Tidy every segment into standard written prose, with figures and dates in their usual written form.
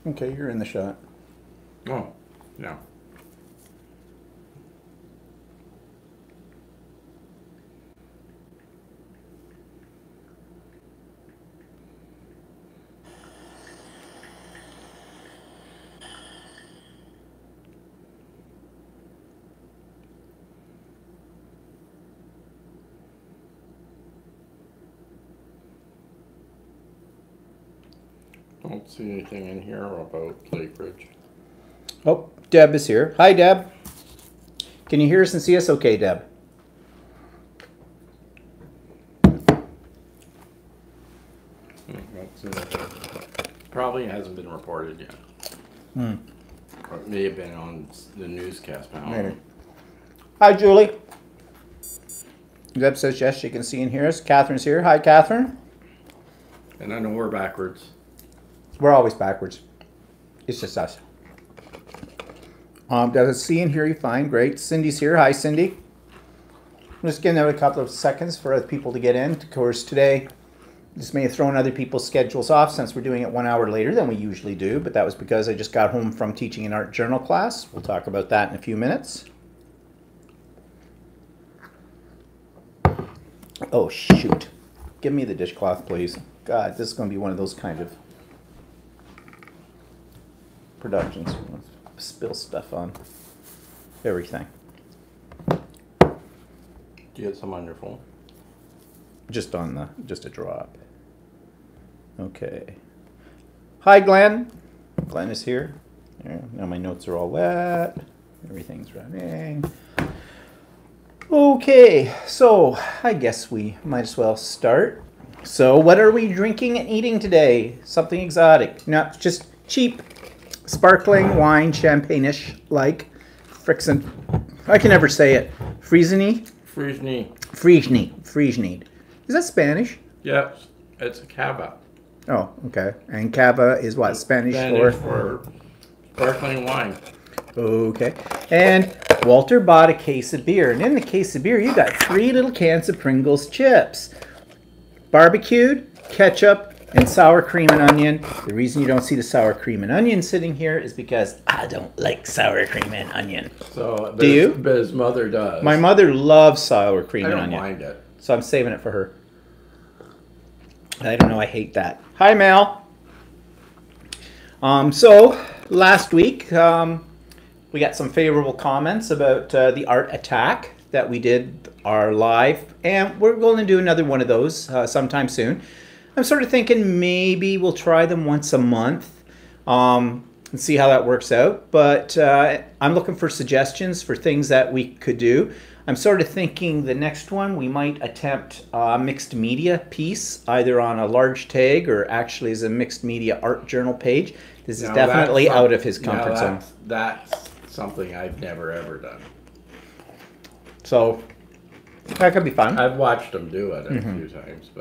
Okay, you're in the shot. Oh, no. Don't see anything in here about Lakeridge. Oh, Deb is here. Hi, Deb. Can you hear us and see us okay, Deb? Don't see anything. Probably hasn't been reported yet. Or it may have been on the newscast panel. Maybe. Hi, Julie. Deb says yes, she can see and hear us. Catherine's here. Hi, Catherine. And I know we're backwards. We're always backwards. It's just us. Does it see and hear you fine? Great. Cindy's here. Hi, Cindy. I'm just giving out a couple of seconds for other people to get in. Of course, today, this may have thrown other people's schedules off since we're doing it 1 hour later than we usually do, but that was because I just got home from teaching an art journal class. We'll talk about that in a few minutes. Oh, shoot. Give me the dishcloth, please. God, this is going to be one of those kind of productions. Spill stuff on everything. Do you get some on your phone? Just a drop. Okay. Hi, Glenn. Glenn is here. There. Now my notes are all wet. Everything's running. Okay, so I guess we might as well start. So what are we drinking and eating today? Something exotic. Not just cheap sparkling wine, champagne-ish like. Frickson. I can never say it. Friesny? Friesny. Is that Spanish? Yeah, it's a cava. Oh, okay. And cava is what? Spanish for sparkling wine. Okay. And Walter bought a case of beer. And in the case of beer, you got 3 little cans of Pringles chips. Barbecued, ketchup, and sour cream and onion. The reason you don't see the sour cream and onion sitting here is because I don't like sour cream and onion. So, do you? But his mother does. My mother loves sour cream and onion. I don't mind it. So I'm saving it for her. I don't know, I hate that. Hi, Mel. So last week, we got some favorable comments about the art attack that we did our live, and we're going to do another one of those sometime soon. I'm sort of thinking maybe we'll try them once a month and see how that works out. But I'm looking for suggestions for things that we could do. I'm sort of thinking the next one we might attempt a mixed media piece, either on a large tag or actually as a mixed media art journal page. This is definitely out of his comfort zone. That's something I've never ever done. So that could be fun. I've watched him do it a few times,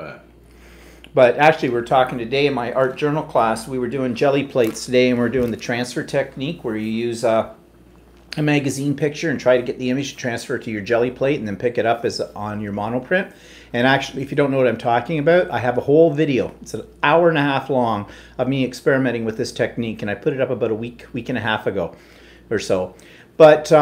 But actually, we're talking today in my art journal class. We were doing jelly plates today, and we're doing the transfer technique where you use a magazine picture and try to get the image to transfer to your jelly plate and then pick it up as on your monoprint. And actually, if you don't know what I'm talking about, I have a whole video. It's an hour and a half long of me experimenting with this technique, and I put it up about a week and a half ago or so. But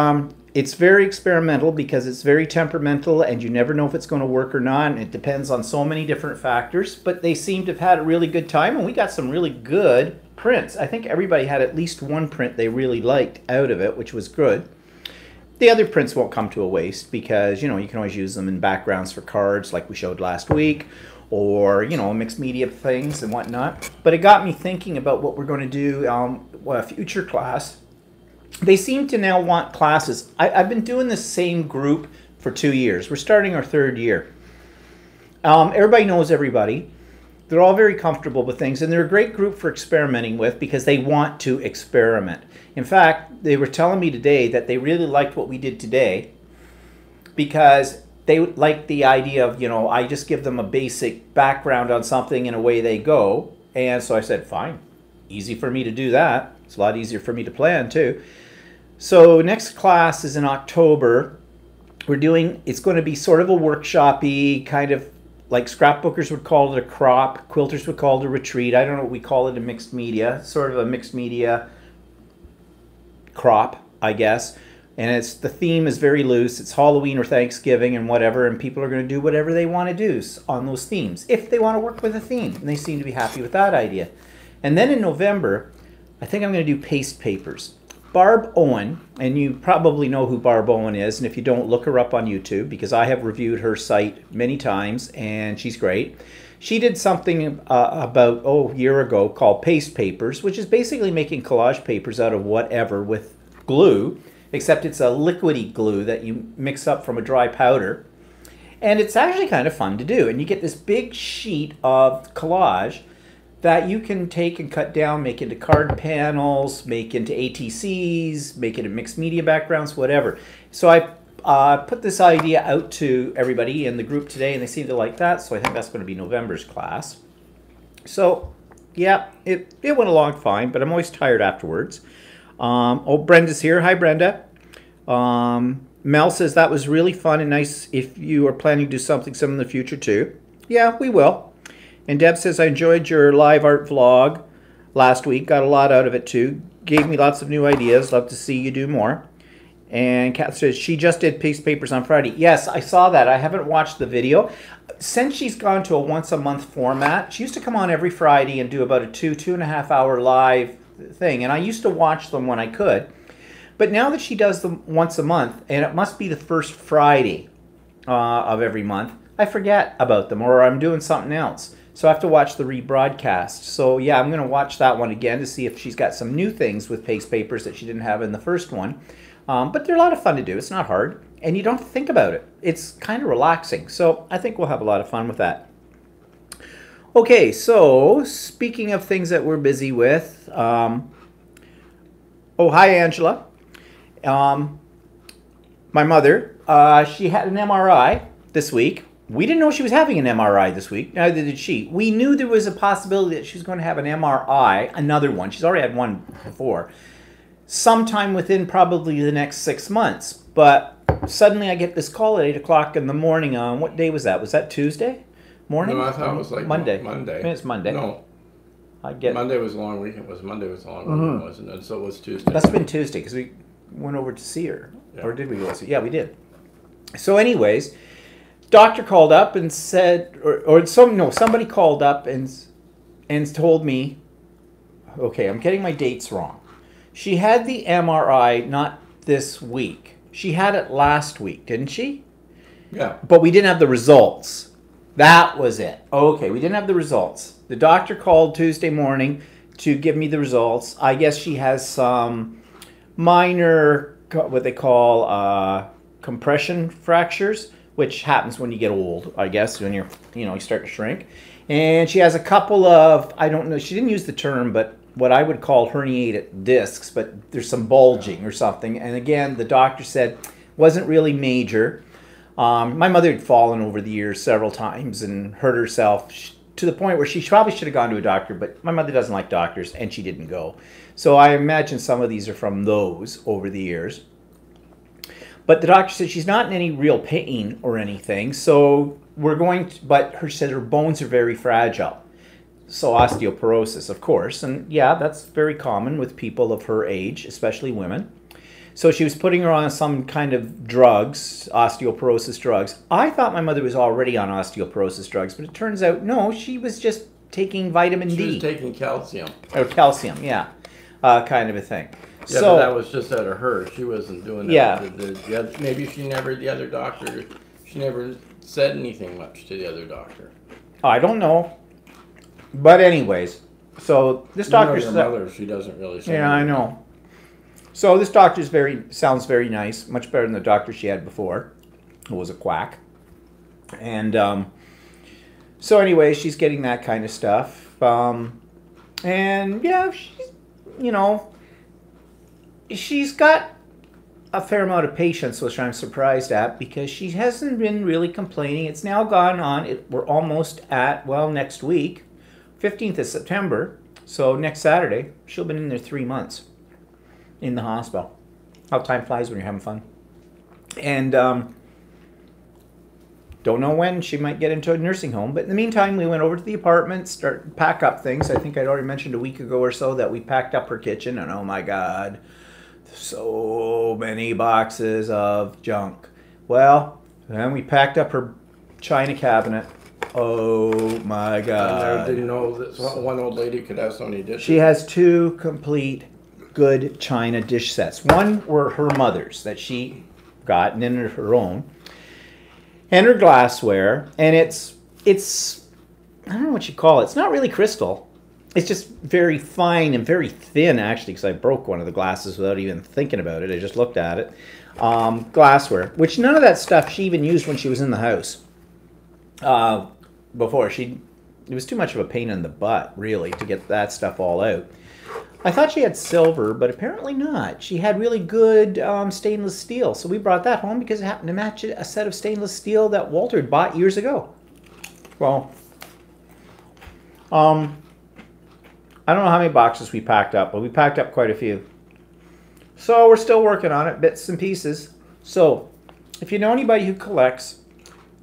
it's very experimental because it's very temperamental and you never know if it's going to work or not. And it depends on so many different factors, but they seem to have had a really good time and we got some really good prints. I think everybody had at least one print they really liked out of it, which was good. The other prints won't come to a waste because, you know, you can always use them in backgrounds for cards like we showed last week or, you know, mixed media things and whatnot. But it got me thinking about what we're going to do a future class. They seem to now want classes. I've been doing the same group for 2 years. We're starting our 3rd year. Everybody knows everybody. They're all very comfortable with things, and they're a great group for experimenting with because they want to experiment. In fact, they were telling me today that they really liked what we did today because they like the idea of, you know, I just give them a basic background on something and away they go. And so I said, fine, easy for me to do that. It's a lot easier for me to plan too. So next class is in October. It's going to be sort of a workshop-y, kind of like scrapbookers would call it a crop, quilters would call it a retreat. I don't know what we call it in mixed media, sort of a mixed media crop, I guess. And it's the theme is very loose. It's Halloween or Thanksgiving and whatever, and people are going to do whatever they want to do on those themes if they want to work with a theme, and they seem to be happy with that idea. And then in November, I think I'm going to do paste papers. Barb Owen, and you probably know who Barb Owen is, and if you don't, look her up on YouTube, because I have reviewed her site many times, and she's great. She did something about a year ago called paste papers, which is basically making collage papers out of whatever with glue, except it's a liquidy glue that you mix up from a dry powder. And it's actually kind of fun to do. And you get this big sheet of collage that you can take and cut down, make into card panels, make into ATCs, make into mixed media backgrounds, whatever. So I put this idea out to everybody in the group today, and they seem to like that. So I think that's going to be November's class. So yeah, it went along fine, but I'm always tired afterwards. Oh, Brenda's here. Hi, Brenda. Mel says that was really fun and nice if you are planning to do something similar in the future too. Yeah, we will. And Deb says, I enjoyed your live art vlog last week. Got a lot out of it too. Gave me lots of new ideas. Love to see you do more. And Kat says, she just did paste papers on Friday. Yes, I saw that. I haven't watched the video. Since she's gone to a once-a-month format, she used to come on every Friday and do about a 2.5 hour live thing, and I used to watch them when I could, but now that she does them once a month, and it must be the first Friday of every month, I forget about them, or I'm doing something else, so I have to watch the rebroadcast. So yeah, I'm going to watch that one again to see if she's got some new things with paste papers that she didn't have in the first one. But they're a lot of fun to do. It's not hard, and you don't have to think about it. It's kind of relaxing, so I think we'll have a lot of fun with that. Okay, so speaking of things that we're busy with, oh, hi, Angela. My mother, she had an MRI this week. We didn't know she was having an MRI this week, neither did she. We knew there was a possibility that she was going to have an MRI, another one. She's already had one before, sometime within probably the next 6 months. But suddenly I get this call at 8 o'clock in the morning on, what day was that? Was that Tuesday? Morning? No, I thought it was like Monday. Monday. I mean, it's Monday. No, I get Monday was a long weekend. Monday was a long weekend, wasn't it? And so it was Tuesday. Must have been Tuesday because we went over to see her, Yeah. or did we go see? Yeah, we did. So, anyways, doctor called up and said, somebody called up and told me, okay, I'm getting my dates wrong. She had the MRI not this week. She had it last week, didn't she? Yeah. But we didn't have the results. That was it. Okay, we didn't have the results. The doctor called Tuesday morning to give me the results. I guess she has some minor, what they call compression fractures, which happens when you get old, I guess, when you start to shrink. And she has a couple of, I don't know, she didn't use the term, but what I would call herniated discs, but there's some bulging or something. And again, the doctor said wasn't really major. My mother had fallen over the years several times and hurt herself to the point where she probably should have gone to a doctor, but my mother doesn't like doctors, and she didn't go. So I imagine some of these are from those over the years. But the doctor said she's not in any real pain or anything, so we're going to, but she said her bones are very fragile. So osteoporosis, of course, and yeah, that's very common with people of her age, especially women. So she was putting her on some kind of drugs, osteoporosis drugs. I thought my mother was already on osteoporosis drugs, but it turns out, no, she was just taking vitamin D. She was taking calcium. Or calcium, yeah, kind of a thing. Yeah, so, but that was just out of her. She wasn't doing that. Yeah. Maybe the other doctor, she never said anything much to the other doctor. I don't know. But anyways, so this doctor... Your mother, she doesn't really say Yeah, anything. I know. So this doctor sounds very nice, much better than the doctor she had before, who was a quack. And so anyway, she's getting that kind of stuff. And yeah, she's got a fair amount of patience, which I'm surprised at, because she hasn't been really complaining. It's now gone on. We're almost at, well, next week, 15th of September. So next Saturday, she'll have been in there 3 months. In the hospital. How time flies when you're having fun. And Don't know when she might get into a nursing home. But in the meantime, we went over to the apartment, pack up things. I think I'd already mentioned a week ago or so that we packed up her kitchen, and oh my God, so many boxes of junk. Well, then we packed up her china cabinet. Oh my God. I didn't know that one old lady could have so many dishes. She has 2 complete good china dish sets. One were her mother's that she got, and then her own. And her glassware, and it's I don't know what you call it. It's not really crystal. It's just very fine and very thin, actually, because I broke one of the glasses without even thinking about it. I just looked at it. Glassware, which none of that stuff she even used when she was in the house. Before it was too much of a pain in the butt, really, to get that stuff all out. I thought she had silver, but apparently not. She had really good stainless steel. So we brought that home because it happened to match a set of stainless steel that Walter had bought years ago. Well, I don't know how many boxes we packed up, but we packed up quite a few. So we're still working on it, bits and pieces. So if you know anybody who collects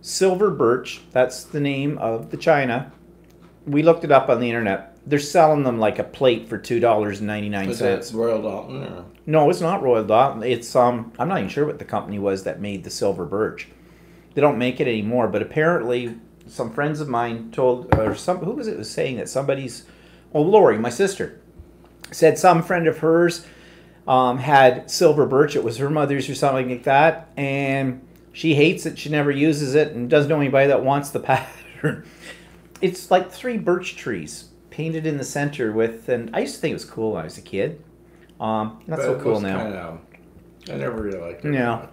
silver birch, that's the name of the china. We looked it up on the internet. They're selling them like a plate for $2.99. Is that Royal Dalton? Or? No, it's not Royal Dalton. It's I'm not even sure what the company was that made the silver birch. They don't make it anymore, but apparently some friends of mine told, or who was it was saying that Lori, my sister, said some friend of hers had silver birch. It was her mother's or something like that, and she hates it. She never uses it and doesn't know anybody that wants the pattern. It's like 3 birch trees painted in the center with, and I used to think it was cool when I was a kid. Not so cool now. I never really liked it. Yeah.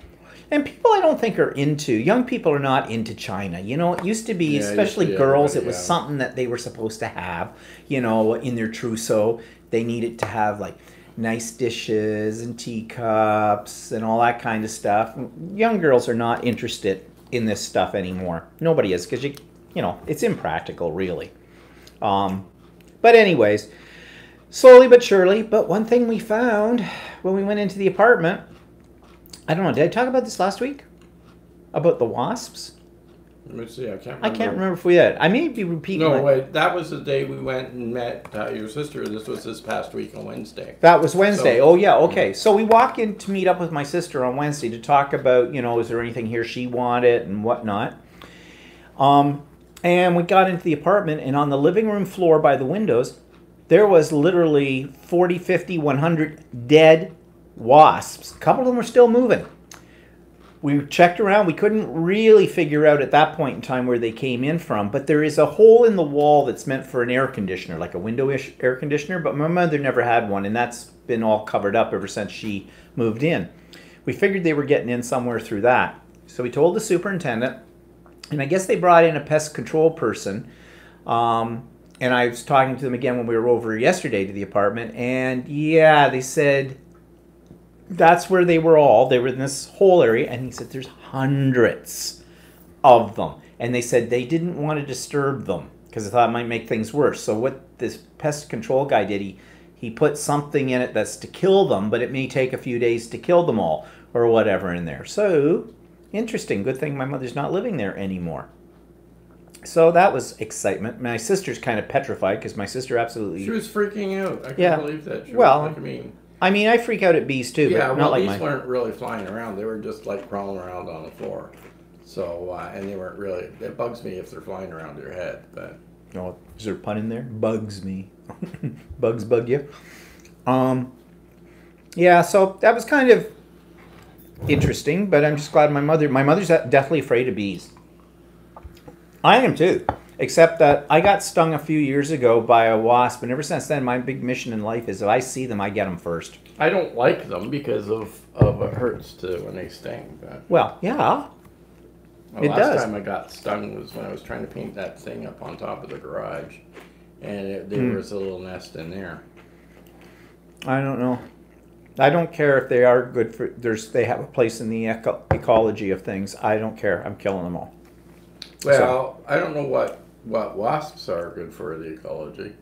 And people I don't think are young people are not into china. You know, it used to be, especially girls, it was something that they were supposed to have, you know, in their trousseau. They needed to have like nice dishes and teacups and all that kind of stuff. Young girls are not interested in this stuff anymore. Nobody is, because you know, it's impractical, really. But anyways, slowly but surely. But one thing we found when we went into the apartment, I don't know, did I talk about this last week? About the wasps? Let me see, I can't remember if we did. I may be repeating. No, wait, that was the day we went and met your sister. This was this past week on Wednesday. That was Wednesday. Oh, yeah, okay. So we walk in to meet up with my sister on Wednesday to talk about, you know, is there anything here she wanted and whatnot. And we got into the apartment, and on the living room floor by the windows, there was literally 40, 50, 100 dead wasps. A couple of them were still moving. We checked around. We couldn't really figure out at that point in time where they came in from, but there is a hole in the wall that's meant for an air conditioner, like a window-ish air conditioner, but my mother never had one, and that's been all covered up ever since she moved in. We figured they were getting in somewhere through that. So we told the superintendent, and I guess they brought in a pest control person, and I was talking to them again when we were over yesterday to the apartment, and yeah, they said that's where they were all. They were in this whole area, and he said there's hundreds of them. And they said they didn't want to disturb them because they thought it might make things worse. So what this pest control guy did, he put something in it that's to kill them, but it may take a few days to kill them all or whatever in there. So interesting. Good thing my mother's not living there anymore. So that was excitement. My sister's kind of petrified because my sister absolutely... She was freaking out. I can't believe that. I mean, I freak out at bees too, yeah, but well, not like bees weren't really flying around. They were just like crawling around on the floor. So, and they weren't really, it bugs me if they're flying around your head, but. Oh, is there a pun in there? Bugs me. Bugs bug you? Yeah, so that was kind of interesting, but I'm just glad my mother's definitely afraid of bees. I am too. Except that I got stung a few years ago by a wasp, and ever since then, my big mission in life is if I see them, I get them first. I don't like them because of it hurts when they sting. But. Well, yeah. The last time I got stung was when I was trying to paint that thing up on top of the garage, and there was a little nest in there. I don't know. I don't care if they are good for. They have a place in the ecology of things. I don't care. I'm killing them all. Well, I don't know what wasps are good for the ecology.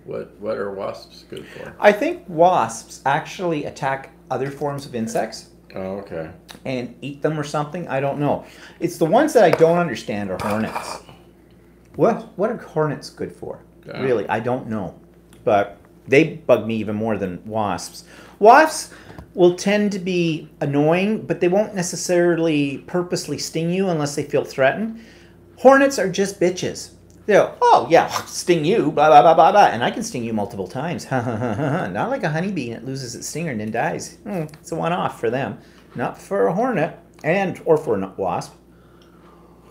What are wasps good for? I think wasps actually attack other forms of insects. Oh, okay. And eat them or something. I don't know. It's the ones that I don't understand are hornets. What are hornets good for? Yeah. Really, I don't know. But they bug me even more than wasps. Wasps will tend to be annoying, but they won't necessarily purposely sting you unless they feel threatened. Hornets are just bitches. They'll, oh yeah, sting you, blah, blah, blah, blah, blah. And I can sting you multiple times. Not like a honeybee and it loses its stinger and then dies. It's a one-off for them. Not for a hornet or for a wasp.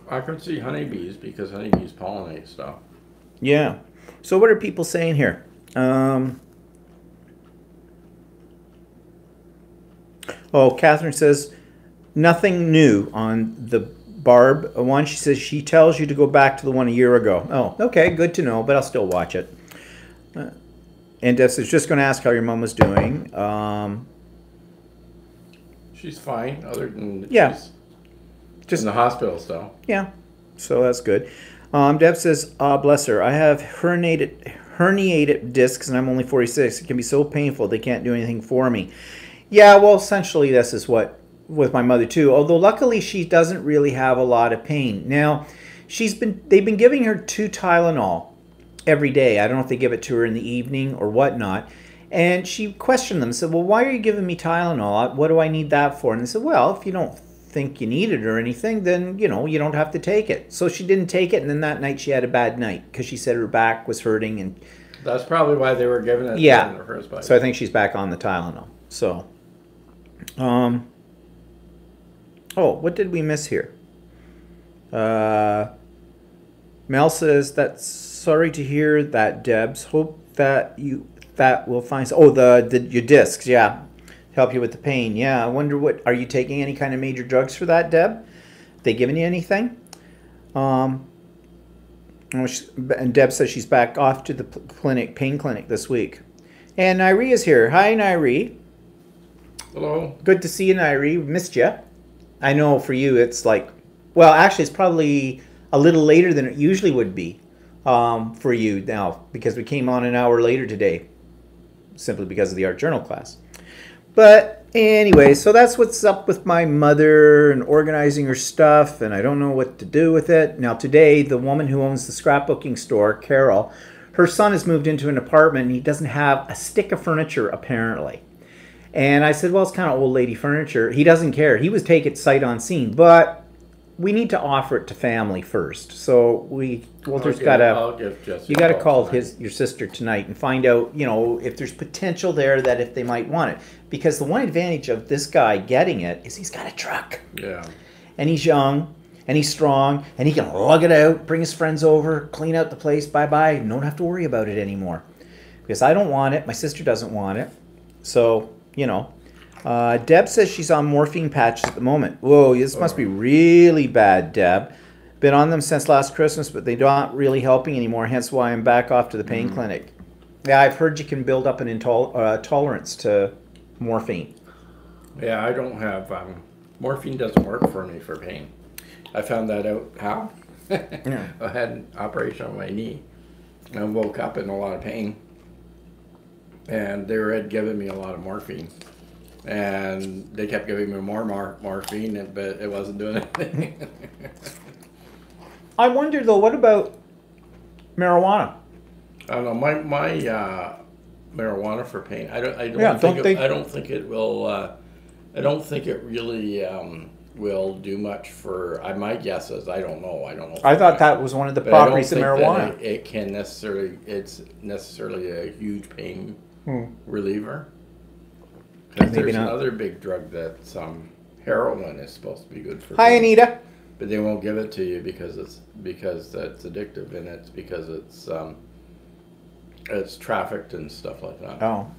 I can see honeybees because honeybees pollinate stuff. Yeah. So what are people saying here? Catherine says, nothing new on the Barb one. She says she tells you to go back to the one a year ago. Oh, okay, good to know, but I'll still watch it. And Deb says, just going to ask how your mom was doing. She's fine, other than she's just in the hospital still. Yeah, so that's good. Deb says, bless her, I have herniated discs and I'm only 46. It can be so painful they can't do anything for me. Yeah, well, essentially this is what with my mother too, although luckily she doesn't really have a lot of pain. Now, they've been giving her 2 Tylenol every day. I don't know if they give it to her in the evening or whatnot. And she questioned them, said, well, why are you giving me Tylenol? What do I need that for? And they said, well, if you don't think you need it or anything, then, you don't have to take it. So she didn't take it, and then that night she had a bad night because she said her back was hurting. And that's probably why they were giving it to her in the first place. So I think she's back on the Tylenol. So, what did we miss here? Mel says, that's sorry to hear that, Debs. Hope that will find... your discs, yeah. Help you with the pain. Yeah, I wonder are you taking any kind of major drugs for that, Deb? They giving you anything? And Deb says she's back off to the pain clinic this week. And Nairi is here. Hi, Nairi. Hello. Good to see you, Nairi. Missed you. I know for you it's like... Well, actually, it's probably a little later than it usually would be for you now, because we came on an hour later today, simply because of the art journal class. But anyway, so that's what's up with my mother and organizing her stuff, and I don't know what to do with it. Now today, the woman who owns the scrapbooking store, Carol, her son has moved into an apartment and he doesn't have a stick of furniture apparently. And I said, well, it's kind of old lady furniture. He doesn't care. He would take it sight unseen, but we need to offer it to family first. So Walter's got to call your sister tonight and find out, if there's potential there that if they might want it. Because the one advantage of this guy getting it is he's got a truck. Yeah. And he's young and he's strong and he can lug it out, bring his friends over, clean out the place, bye-bye, and don't have to worry about it anymore. Because I don't want it, my sister doesn't want it. So, Deb says she's on morphine patches at the moment. Whoa, this must be really bad, Deb. Been on them since last Christmas, but they're not really helping anymore, hence why I'm back off to the pain clinic. Yeah, I've heard you can build up an tolerance to morphine. Yeah, I don't have... morphine doesn't work for me for pain. I found that out how? Yeah. I had an operation on my knee. I woke up in a lot of pain. And they had given me a lot of morphine. And they kept giving me more morphine, but it wasn't doing anything. I wonder though, what about marijuana? I don't know. My marijuana for pain. I don't think it will. I don't think it really will do much for. My guess is I don't know. I thought that was one of the properties of marijuana. It can necessarily. It's necessarily a huge pain reliever. There's another big drug that heroin is supposed to be good for. Hi, Anita. But they won't give it to you because it's addictive, and it's because it's trafficked and stuff like that. Oh,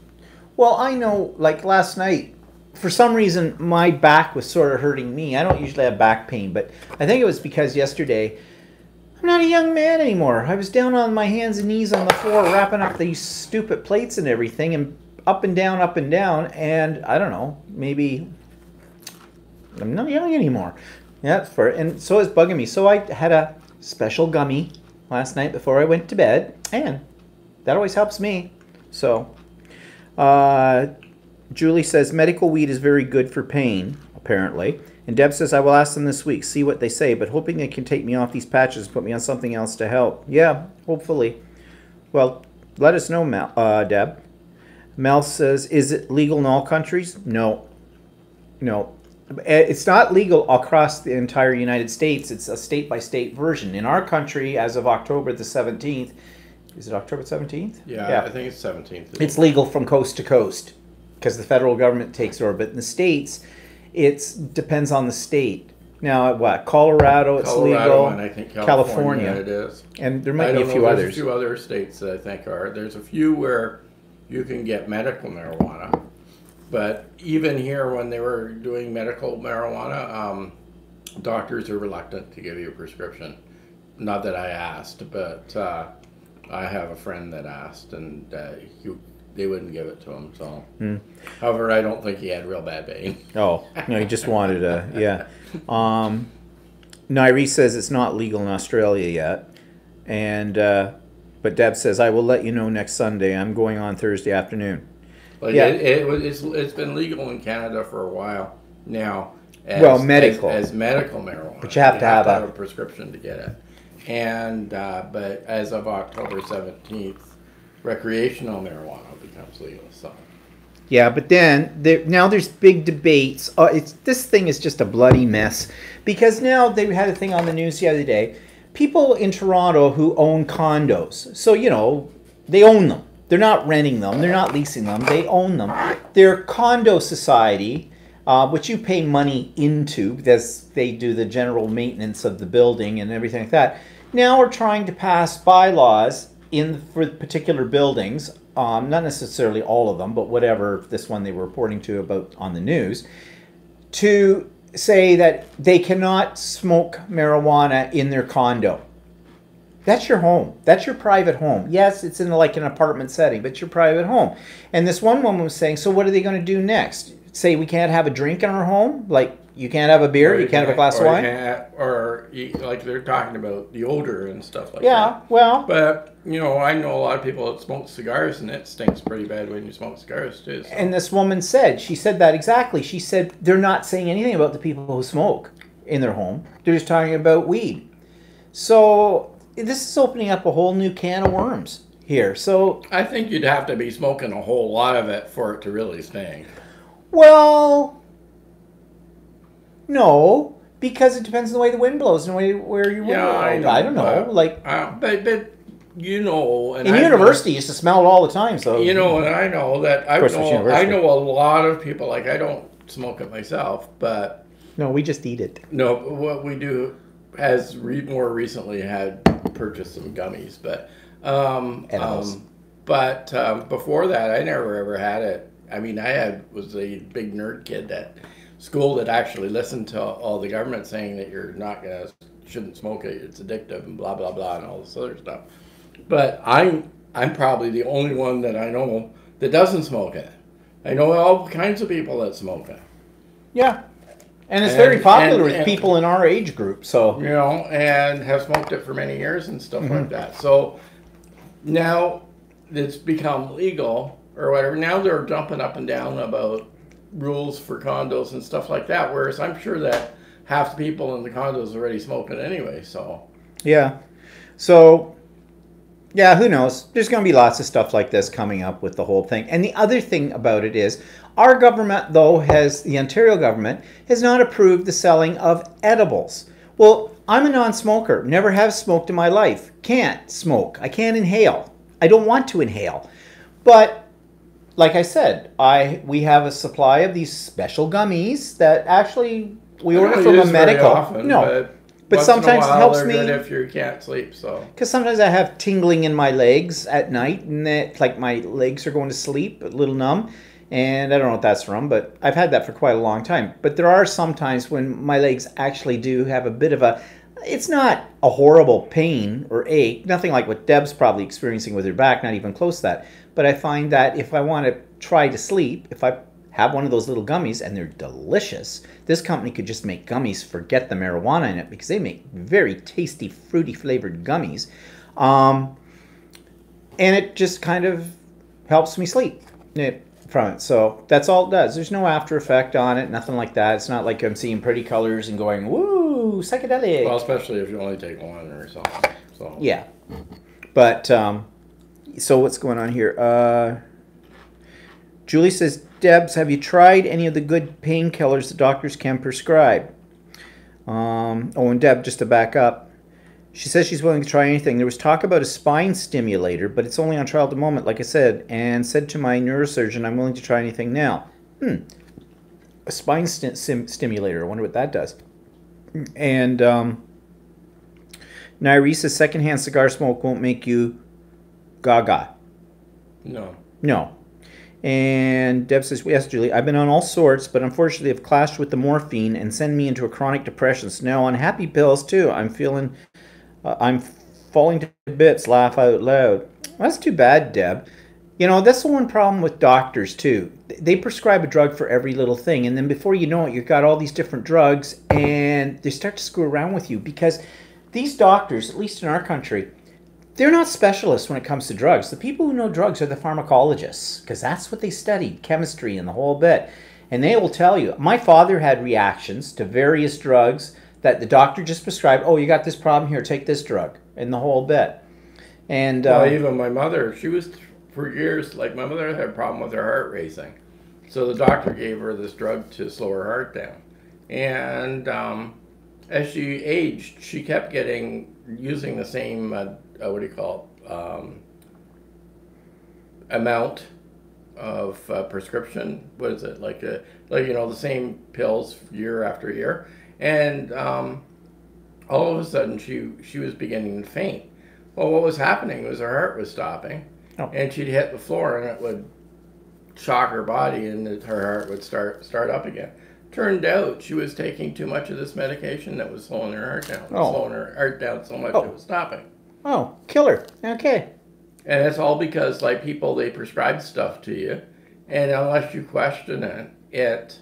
well, I know. Like last night, for some reason, my back was sort of hurting me. I don't usually have back pain, but I think it was because yesterday I'm not a young man anymore. I was down on my hands and knees on the floor, wrapping up these stupid plates and everything, and up and down, and I don't know, maybe I'm not young anymore. Yeah, and so it's bugging me. So I had a special gummy last night before I went to bed, and that always helps me. So, Julie says medical weed is very good for pain, apparently. And Deb says, I will ask them this week, see what they say, but hoping they can take me off these patches and put me on something else to help. Yeah, hopefully. Well, let us know, Deb. Mel says, is it legal in all countries? No. No. It's not legal across the entire United States. It's a state-by-state version. In our country, as of October the 17th, is it October 17th? Yeah, I think it's 17th. It's legal from coast to coast because the federal government takes over. But in the States, it depends on the state. Now, what? Colorado, it's legal. And I think California it is. And there might be a few others. There's a few other states that I think are. There's a few where you can get medical marijuana. But even here, when they were doing medical marijuana, doctors are reluctant to give you a prescription. Not that I asked, but I have a friend that asked, and they wouldn't give it to him. So, however, I don't think he had real bad pain. Oh no, he just wanted a yeah. Nairi says it's not legal in Australia yet, and but Deb says I will let you know next Sunday. I'm going on Thursday afternoon. Like yeah, it's been legal in Canada for a while now. Medical as medical marijuana, but you have to have a prescription to get it. And but as of October 17th, recreational marijuana becomes legal. So yeah, but then now there's big debates. This thing is just a bloody mess because now they had a thing on the news the other day. People in Toronto who own condos, so you know they own them. They're not renting them. They're not leasing them. They own them. They're condo society, which you pay money into because they do the general maintenance of the building and everything like that. Now we're trying to pass bylaws for particular buildings, not necessarily all of them, but whatever this one they were reporting to about on the news, to say that they cannot smoke marijuana in their condo. That's your home. That's your private home. Yes, it's in like an apartment setting, but it's your private home. And this one woman was saying, so what are they going to do next? Say we can't have a drink in our home? Like you can't have a beer, you can't have a glass of wine? Or like they're talking about the odor and stuff like that. Yeah, well. But, you know, I know a lot of people that smoke cigars and it stinks pretty bad when you smoke cigars too. So. And this woman she said that exactly. She said they're not saying anything about the people who smoke in their home. They're just talking about weed. So this is opening up a whole new can of worms here. So I think you'd have to be smoking a whole lot of it for it to really stink. Well, no, because it depends on the way the wind blows and where you are. I don't know. But you know, and in university you used to smell it all the time. So you know, and I know that I know a lot of people. Like I don't smoke it myself, but no, we just eat it. No, what we do has more recently had purchased some gummies, but before that, I never ever had it. I mean, was a big nerd kid at school that actually listened to all the government saying that shouldn't smoke it, it's addictive and blah blah blah and all this other stuff. But I'm probably the only one that I know that doesn't smoke it. I know all kinds of people that smoke it. Yeah. And it's very popular with people in our age group, so you know, and have smoked it for many years and stuff like that. So now it's become legal or whatever. Now they're jumping up and down about rules for condos and stuff like that. Whereas I'm sure that half the people in the condos are already smoking anyway. So yeah, so yeah, who knows? There's going to be lots of stuff like this coming up with the whole thing. And the other thing about it is, our government, though, the Ontario government, has not approved the selling of edibles. Well, I'm a non-smoker. Never have smoked in my life. Can't smoke. I can't inhale. I don't want to inhale. But, like I said, we have a supply of these special gummies that actually we order from a medical. Often, no. But sometimes it helps me if you can't sleep. So because sometimes I have tingling in my legs at night, and like my legs are going to sleep, a little numb, and I don't know what that's from, but I've had that for quite a long time. But there are some times when my legs actually do have a bit of it's not a horrible pain or ache, nothing like what Deb's probably experiencing with her back, not even close to that. But I find that if I want to try to sleep, if I have one of those little gummies, and they're delicious. This company could just make gummies, forget the marijuana in it, because they make very tasty, fruity flavored gummies. And it just kind of helps me sleep. from it. So that's all it does. There's no after effect on it, nothing like that. It's not like I'm seeing pretty colors and going, woo, psychedelic. Well, especially if you only take one or something. So Yeah. But, so what's going on here? Julie says, Debs, have you tried any of the good painkillers the doctors can prescribe? And Deb, just to back up, she says she's willing to try anything. There was talk about a spine stimulator, but it's only on trial at the moment, like I said, and said to my neurosurgeon, I'm willing to try anything now. A spine stimulator. I wonder what that does. And Nairi says secondhand cigar smoke won't make you gaga. no. No. And Deb says, yes, Julie, I've been on all sorts, but unfortunately have clashed with the morphine and send me into a chronic depression. So now on happy pills, too. I'm falling to bits, laugh out loud. That's too bad, Deb. You know, that's the one problem with doctors, too. They prescribe a drug for every little thing, and then before you know it, you've got all these different drugs, and they start to screw around with you because these doctors, at least in our country, they're not specialists when it comes to drugs. The people who know drugs are the pharmacologists, because that's what they studied, chemistry and the whole bit. And they will tell you. My father had reactions to various drugs that the doctor just prescribed. Oh, you got this problem here, take this drug, and the whole bit. And Well, even my mother, she was for years, like my mother had a problem with her heart racing. So the doctor gave her this drug to slow her heart down. And as she aged, she kept using the same, what do you call it, amount of prescription. What is it? Like the same pills year after year. And all of a sudden she was beginning to faint. Well, what was happening was her heart was stopping. Oh. And she'd hit the floor and it would shock her body and her heart would start up again. Turned out she was taking too much of this medication that was slowing her heart down. Slowing her heart down so much it was stopping. Oh, killer. Okay. And it's all because like people, they prescribe stuff to you, and unless you question it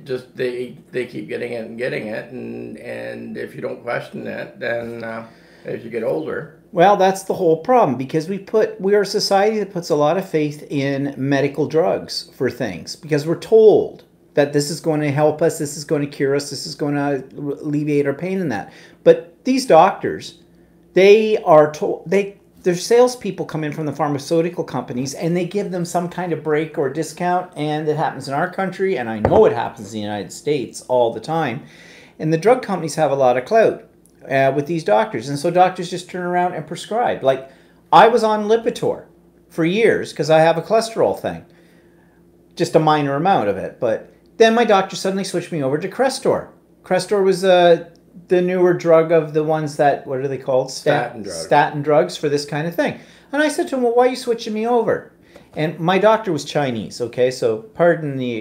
just they keep getting it and getting it, and if you don't question it, then as you get older. Well, that's the whole problem because we are a society that puts a lot of faith in medical drugs for things because we're told that this is going to help us, this is going to cure us, this is going to alleviate our pain and that. But these doctors, they are told, their salespeople come in from the pharmaceutical companies and they give them some kind of break or discount, and it happens in our country, and I know it happens in the United States all the time. And the drug companies have a lot of clout with these doctors, and so doctors just turn around and prescribe. Like, I was on Lipitor for years because I have a cholesterol thing, just a minor amount of it, but then my doctor suddenly switched me over to Crestor. Crestor was the newer drug of the ones that, what are they called? Statin drugs. Statin drugs for this kind of thing. And I said to him, well, why are you switching me over? And my doctor was Chinese, okay? So pardon the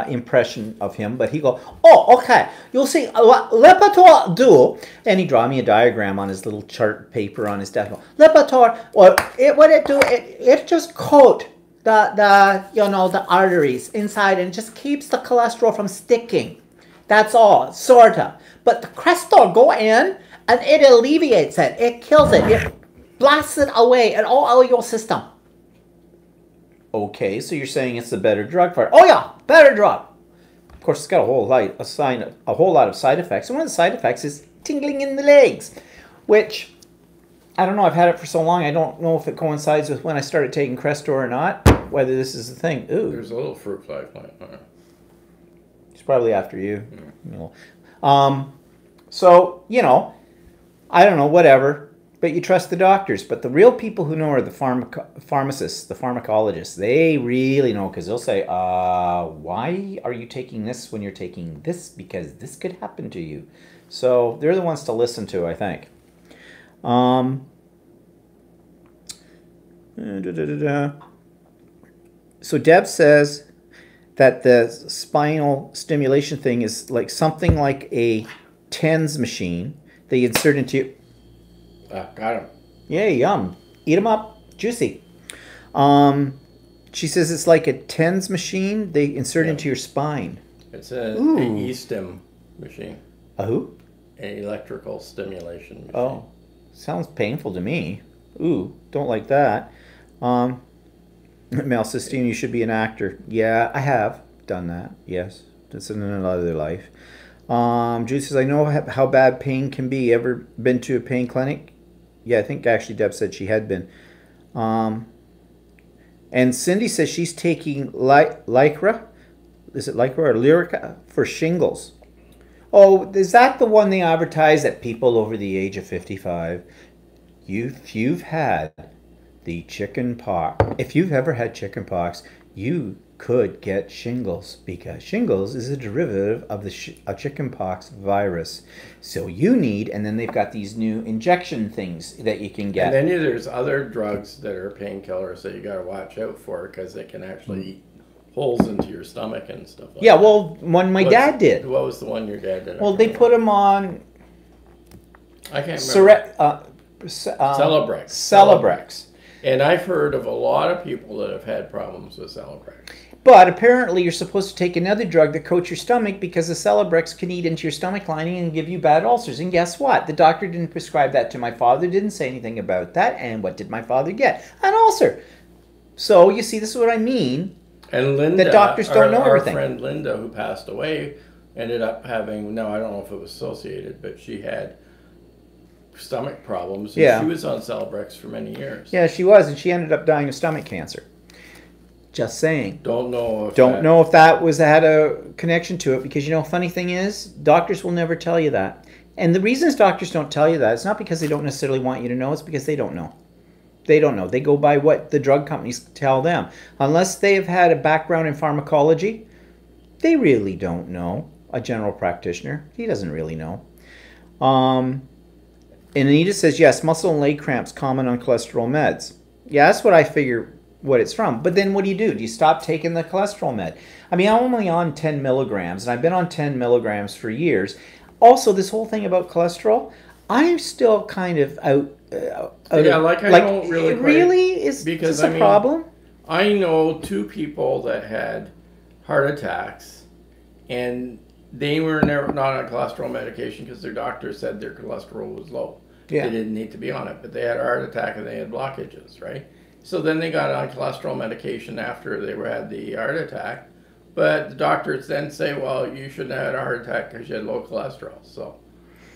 impression of him, but he go, oh, okay. You'll see what Lipitor do. And he draw me a diagram on his little chart paper on his desk. Lipitor, well, what it do, it just coat the arteries inside and just keeps the cholesterol from sticking. That's all, sort of. But the Crestor go in and it alleviates it. It kills it. It blasts it away and all out of your system. Okay, so you're saying it's the better drug for it. Oh yeah, better drug. Of course, it's got a whole lot of side effects. And one of the side effects is tingling in the legs, which, I don't know, I've had it for so long, I don't know if it coincides with when I started taking Crestor or not, whether this is the thing. Ooh. There's a little fruit fly plant. It's probably after you. So, I don't know, whatever. But you trust the doctors. But the real people who know are the pharmacists, the pharmacologists. They really know because they'll say, why are you taking this when you're taking this? Because this could happen to you. So they're the ones to listen to, I think. So Deb says that the spinal stimulation thing is like something like a TENS machine. They insert into... Got him. Yeah, yum. Eat them up. Juicy. She says it's like a TENS machine they insert into your spine. It's an e-stim machine. A who? An electrical stimulation machine. Oh, sounds painful to me. Ooh, don't like that. Mel says, Steven, you should be an actor. Yeah, I have done that. Yes, it's in another life. Jude says, I know how bad pain can be. Ever been to a pain clinic? Yeah, I think actually Deb said she had been. And Cindy says she's taking Lycra. Is it Lycra or Lyrica for shingles? Oh, is that the one they advertise that people over the age of 55? You've had the chicken pox. If you've ever had chicken pox, you could get shingles because shingles is a derivative of the chicken pox virus. So you need, and then they've got these new injection things that you can get. And then there's other drugs that are painkillers that you got to watch out for because they can actually eat holes into your stomach and stuff like yeah, that. well, one my dad did. What was the one your dad did? Well, they put him on I can't remember. Celebrex. Celebrex. And I've heard of a lot of people that have had problems with Celebrex. But apparently you're supposed to take another drug that coats your stomach because the Celebrex can eat into your stomach lining and give you bad ulcers. And guess what? The doctor didn't prescribe that to my father, didn't say anything about that. And what did my father get? An ulcer. So you see, this is what I mean. And Linda, the doctors don't know everything. Our friend Linda, who passed away, ended up having, no, I don't know if it was associated, but she had stomach problems. And she was on Celebrex for many years. Yeah, she was, and she ended up dying of stomach cancer. Just saying. Don't know if that had a connection to it because, funny thing is, doctors will never tell you that. And the reasons doctors don't tell you that, it's not because they don't necessarily want you to know, it's because they don't know. They don't know. They go by what the drug companies tell them. Unless they have had a background in pharmacology, they really don't know. A general practitioner, he doesn't really know. And Anita says, yes, muscle and leg cramps common on cholesterol meds. Yeah, that's what I figure what it's from. But then what do? Do you stop taking the cholesterol med? I mean, I'm only on 10 milligrams, and I've been on 10 milligrams for years. Also, this whole thing about cholesterol, I'm still kind of out. I don't really. Really? Is this a problem? I know two people that had heart attacks, and they were never not on cholesterol medication because their doctor said their cholesterol was low. Yeah. They didn't need to be on it, but they had a heart attack and they had blockages, right? So then they got on cholesterol medication after they had the heart attack, but the doctors then say, well, you shouldn't have had a heart attack because you had low cholesterol. So,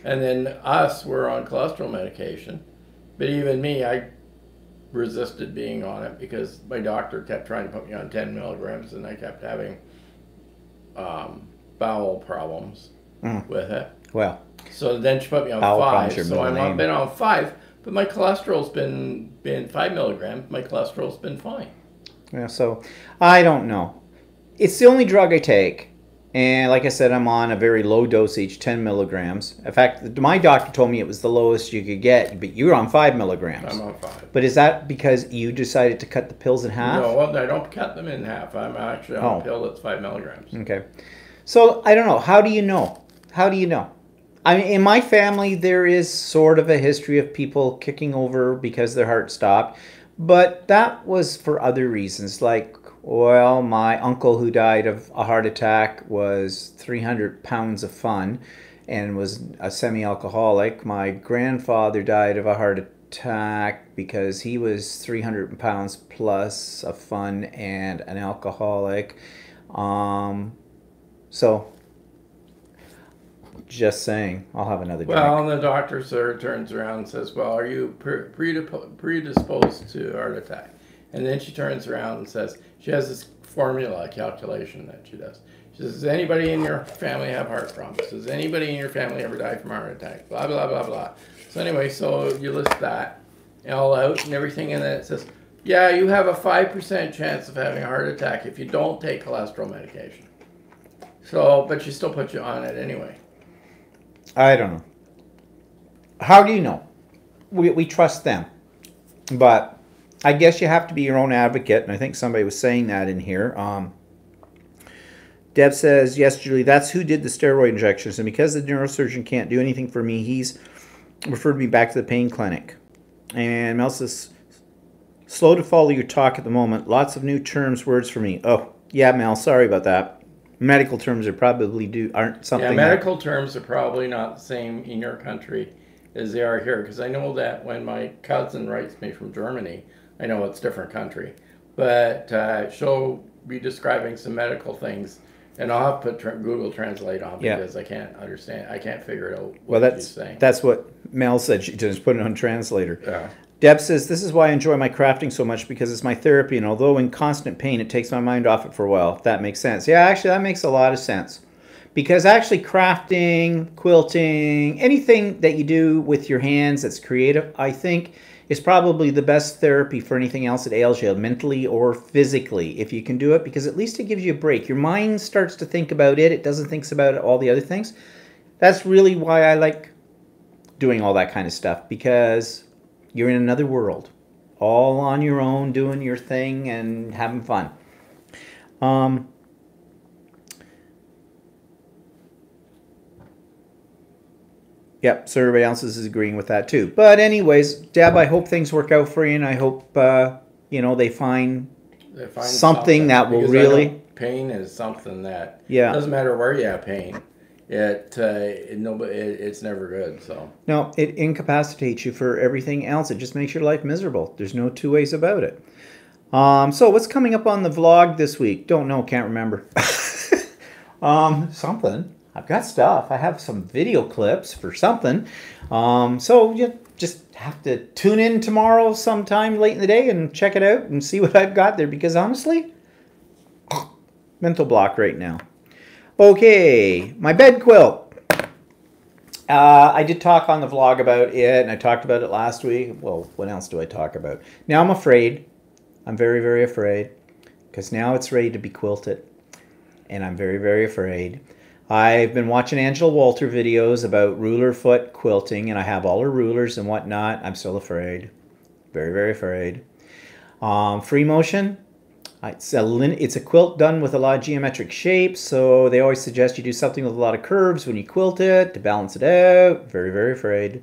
and then us were on cholesterol medication, but even me, I resisted being on it because my doctor kept trying to put me on 10 milligrams and I kept having bowel problems with it. Well, so then she put me on 5. So I've been on 5, but my cholesterol's been 5 milligrams. My cholesterol's been fine. Yeah, so I don't know. It's the only drug I take. And like I said, I'm on a very low dosage, 10 milligrams. In fact, my doctor told me it was the lowest you could get, but you're on 5 milligrams. I'm on 5. But is that because you decided to cut the pills in half? No, well, I don't cut them in half. I'm actually on a pill that's 5 milligrams. Okay. So I don't know. How do you know? How do you know? I mean, in my family, there is sort of a history of people kicking over because their heart stopped. But that was for other reasons, like, well, my uncle who died of a heart attack was 300 pounds of fun and was a semi-alcoholic. My grandfather died of a heart attack because he was 300 pounds plus of fun and an alcoholic. So, just saying, I'll have another drink. Well, and the doctor turns around and says, well, are you predisposed to heart attack? And then she turns around and says, she has this formula calculation that she does. She says, does anybody in your family have heart problems? Does anybody in your family ever die from a heart attack? Blah, blah, blah, blah. So anyway, so you list that all out and everything, and then it says, yeah, you have a 5% chance of having a heart attack if you don't take cholesterol medication. So, but she still puts you on it anyway. I don't know. How do you know? We trust them. But I guess you have to be your own advocate, and I think somebody was saying that in here. Deb says, yes, Julie, that's who did the steroid injections, and because the neurosurgeon can't do anything for me, he's referred me back to the pain clinic. And Mel says, slow to follow your talk at the moment. Lots of new terms, words for me. Oh, yeah, Mel, sorry about that. Medical terms aren't something. Yeah, medical terms are probably not the same in your country as they are here, because I know that when my cousin writes me from Germany, I know it's a different country, but she'll be describing some medical things, and I'll have to put Google Translate on Yeah. because I can't understand. I can't figure it out Well, what she's saying. that's what Mel said. She just put it on translator. Yeah. Deb says, this is why I enjoy my crafting so much, because it's my therapy, and although in constant pain, it takes my mind off it for a while, if that makes sense. Yeah, actually, that makes a lot of sense. Because actually crafting, quilting, anything that you do with your hands that's creative, I think is probably the best therapy for anything else that ails you, mentally or physically, if you can do it, because at least it gives you a break. Your mind starts to think about it. It doesn't think about all the other things. That's really why I like doing all that kind of stuff, because you're in another world, all on your own, doing your thing and having fun. Yep, so everybody else is agreeing with that too. But anyways, Deb, I hope things work out for you, and I hope they find something that will because really. Pain is something that doesn't matter where you have pain. It's never good. So no, it incapacitates you for everything else. It just makes your life miserable. There's no two ways about it. So what's coming up on the vlog this week? Don't know, can't remember. Something. I've got stuff. I have some video clips for something. So you just have to tune in tomorrow sometime late in the day and check it out and see what I've got there, because honestly, mental block right now. Okay, my bed quilt. I did talk on the vlog about it, and I talked about it last week. Well, what else do I talk about? Now I'm afraid. I'm very, very afraid, because now it's ready to be quilted, and I'm very, very afraid. I've been watching Angela Walter videos about ruler foot quilting, and I have all her rulers and whatnot. I'm still afraid. Very, very afraid. Free motion. It's a quilt done with a lot of geometric shapes, so they always suggest you do something with a lot of curves when you quilt it to balance it out. Very, very afraid.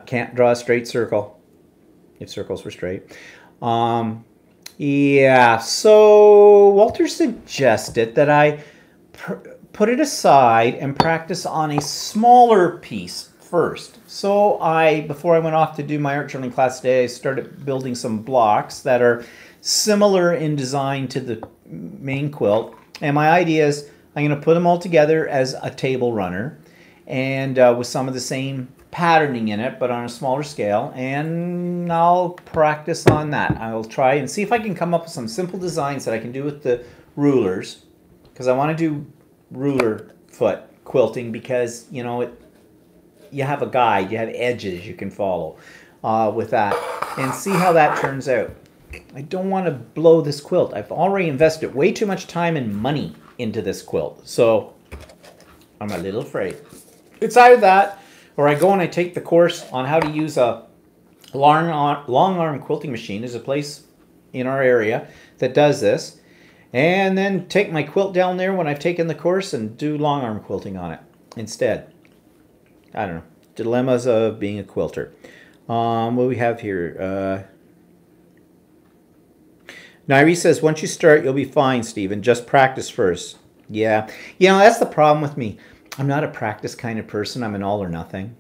Can't draw a straight circle if circles were straight. Yeah, so Walter suggested that I put it aside and practice on a smaller piece first. So before I went off to do my art journaling class today, I started building some blocks that are similar in design to the main quilt. And my idea is I'm going to put them all together as a table runner, and with some of the same patterning in it, but on a smaller scale, and I'll practice on that. I'll try and see if I can come up with some simple designs that I can do with the rulers, because I want to do ruler foot quilting, because you have a guide, you have edges you can follow with that, and see how that turns out. I don't want to blow this quilt. I've already invested way too much time and money into this quilt, so I'm a little afraid. It's either that, or I go and I take the course on how to use a long arm quilting machine. There's a place in our area that does this, and then take my quilt down there when I've taken the course and do long arm quilting on it instead. I don't know. Dilemmas of being a quilter. What do we have here? Nairi says, once you start, you'll be fine, Stephen. Just practice first. Yeah. That's the problem with me. I'm not a practice kind of person. I'm an all or nothing.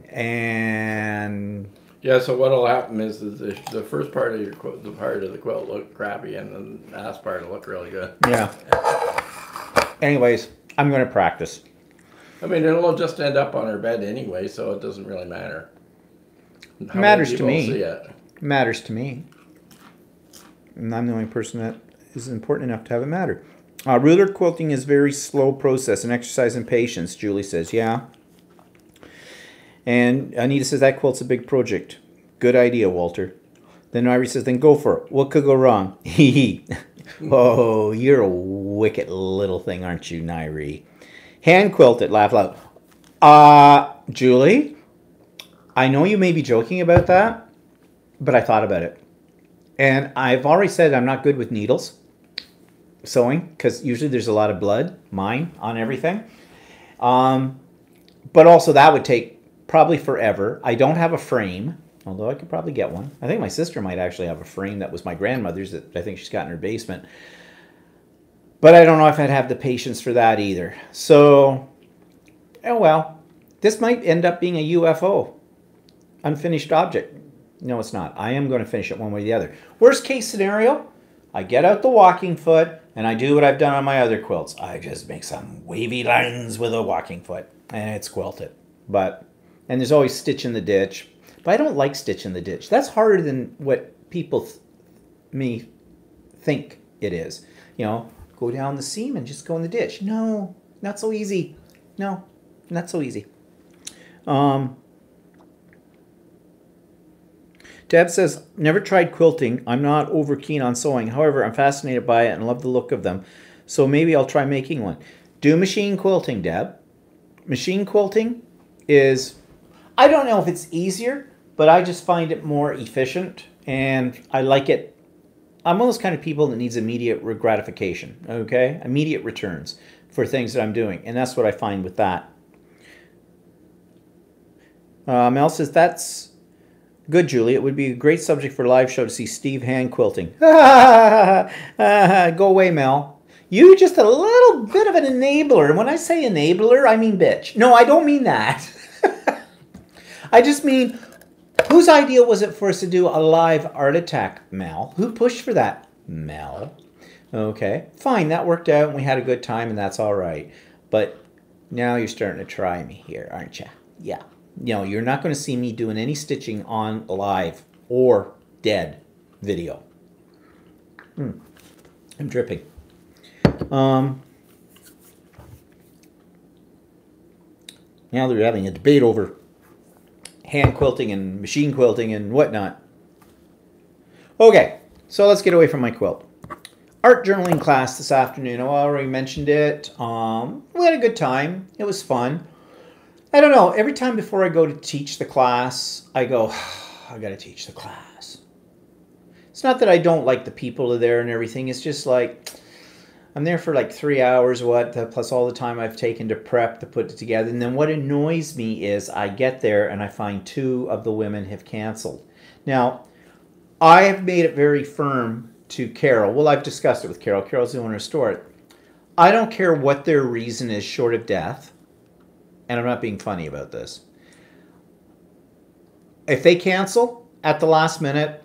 And yeah, so what'll happen is the first part of the part of the quilt look crappy, and then the last part will look really good. Yeah. Anyways, I'm going to practice. I mean, it'll just end up on her bed anyway, so it doesn't really matter. It matters to me. It matters to me. And I'm the only person that is important enough to have it matter. Ruler quilting is a very slow process, an exercise in patience, Julie says. Yeah. And Anita says, that quilt's a big project. Good idea, Walter. Then Irie says, then go for it. What could go wrong? Oh, you're a wicked little thing, aren't you, Nairi? Hand quilted, laugh loud. Julie, I know you may be joking about that, but I thought about it. And I've already said I'm not good with needles, sewing, because usually there's a lot of blood, mine, on everything. But also that would take probably forever. I don't have a frame, although I could probably get one. I think my sister might actually have a frame that was my grandmother's that I think she's got in her basement. But I don't know if I'd have the patience for that either. So, oh well. This might end up being a UFO, unfinished object. No, it's not. I am going to finish it one way or the other. Worst case scenario, I get out the walking foot and I do what I've done on my other quilts. I just make some wavy lines with a walking foot and it's quilted. And there's always stitch in the ditch. But I don't like stitch in the ditch. That's harder than what people me think it is. You know, go down the seam and just go in the ditch. No, not so easy. No, not so easy. Deb says, never tried quilting. I'm not over keen on sewing. However, I'm fascinated by it and love the look of them. So maybe I'll try making one. Do machine quilting, Deb. Machine quilting is, I don't know if it's easier, but I just find it more efficient and I like it. I'm one of those kind of people that needs immediate gratification, okay? Immediate returns for things that I'm doing. And that's what I find with that. Mel says, that's good, Julie. It would be a great subject for a live show to see Steve hand quilting. Go away, Mel. You just a little bit of an enabler. And when I say enabler, I mean bitch. No, I don't mean that. I just mean, whose idea was it for us to do a live art attack, Mel? Who pushed for that? Mel. Okay, fine. That worked out and we had a good time and that's all right. But now you're starting to try me here, aren't you? Yeah. No, you're not going to see me doing any stitching on live or dead video. I'm dripping. Now they're having a debate over hand quilting and machine quilting and whatnot. Okay, so let's get away from my quilt. Art journaling class this afternoon. I already mentioned it. We had a good time. It was fun. I don't know. Every time before I go to teach the class, I go, I got to teach the class. It's not that I don't like the people there and everything. It's just like, I'm there for like 3 hours, plus all the time I've taken to prep to put it together. And then what annoys me is I get there and I find 2 of the women have canceled. Now, I have made it very firm to Carol. Well, I've discussed it with Carol. Carol's the owner of store. I don't care what their reason is short of death. And I'm not being funny about this. If they cancel at the last minute,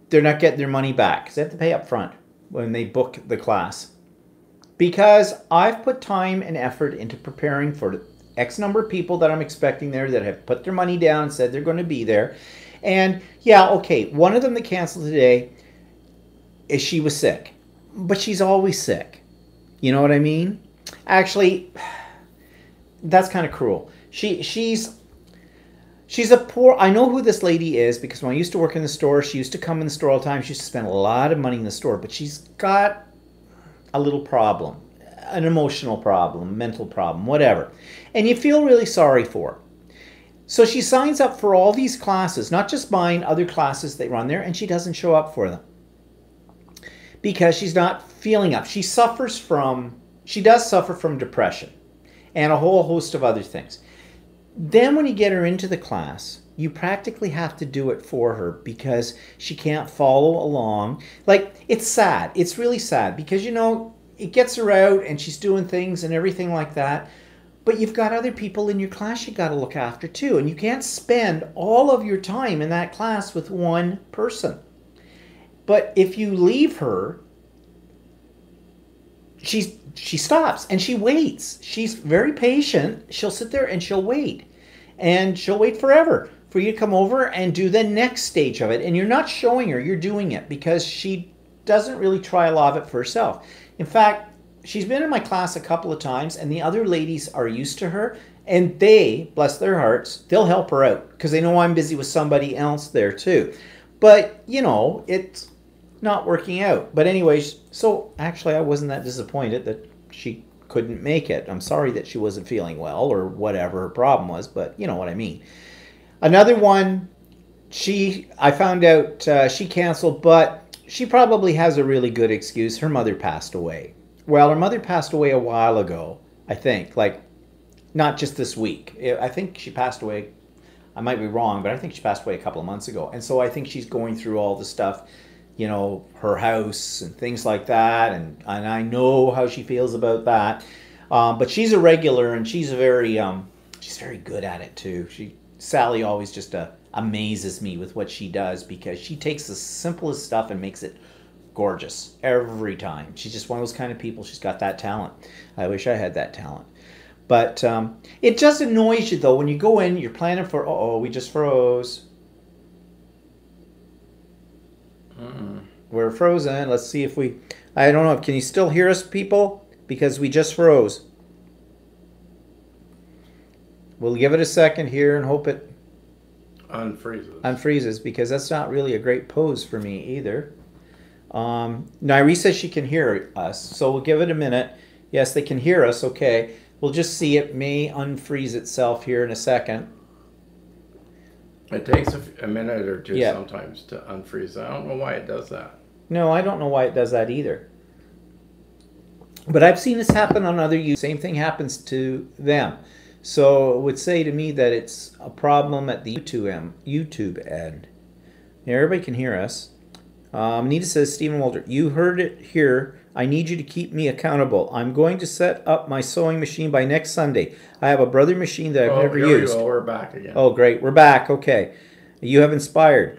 they're not getting their money back because they have to pay up front when they book the class. Because I've put time and effort into preparing for X number of people that I'm expecting there that have put their money down and said they're going to be there. And yeah, okay, one of them that canceled today, she was sick. But she's always sick. You know what I mean? Actually, that's kind of cruel. She's a poor, I know who this lady is because when I used to work in the store, she used to come in the store all the time. She used to spend a lot of money in the store, but she's got a little problem, an emotional problem, mental problem, whatever. And you feel really sorry for her. So she signs up for all these classes, not just mine, other classes they run there, and she doesn't show up for them because she's not feeling up. She does suffer from depression and a whole host of other things. Then when you get her into the class, you practically have to do it for her because she can't follow along. Like, it's sad. It's really sad because, you know, it gets her out and she's doing things and everything like that. But you've got other people in your class you got to look after too. And you can't spend all of your time in that class with one person. But if you leave her, she stops and she waits. She's very patient. She'll sit there and she'll wait. And she'll wait forever for you to come over and do the next stage of it. And you're not showing her, you're doing it because she doesn't really try a lot of it for herself. In fact, she's been in my class a couple of times and the other ladies are used to her and they, bless their hearts, they'll help her out because they know I'm busy with somebody else there too. But, you know, it's not working out. But anyways, so actually I wasn't that disappointed that she couldn't make it. I'm sorry that she wasn't feeling well or whatever her problem was, but you know what I mean. Another one, I found out she canceled, but she probably has a really good excuse. Her mother passed away. Well, her mother passed away a while ago, I think, like not just this week. I think she passed away, I might be wrong, but I think she passed away a couple of months ago. And so I think she's going through all the stuff, you know, her house and things like that. And I know how she feels about that. But she's a regular and she's very good at it too. Sally always just amazes me with what she does because she takes the simplest stuff and makes it gorgeous every time. She's just one of those kind of people. She's got that talent. I wish I had that talent. But it just annoys you, though, when you go in, you're planning for, uh-oh, we just froze. We're frozen. Let's see if we, I don't know, can you still hear us, people? Because we just froze. We'll give it a second here and hope it unfreezes, because that's not really a great pose for me either. Nairi says she can hear us, so we'll give it a minute. Yes, they can hear us, okay. We'll just see, it may unfreeze itself here in a second. It takes a minute or two sometimes to unfreeze. I don't know why it does that. No, I don't know why it does that either. But I've seen this happen on other users. Same thing happens to them. So it would say to me that it's a problem at the YouTube end. Yeah, everybody can hear us. Anita says, Stephen Walter, you heard it here. I need you to keep me accountable. I'm going to set up my sewing machine by next Sunday. I have a brother machine that I've never used. Oh, we're back again. Oh, great. We're back. Okay. You have inspired.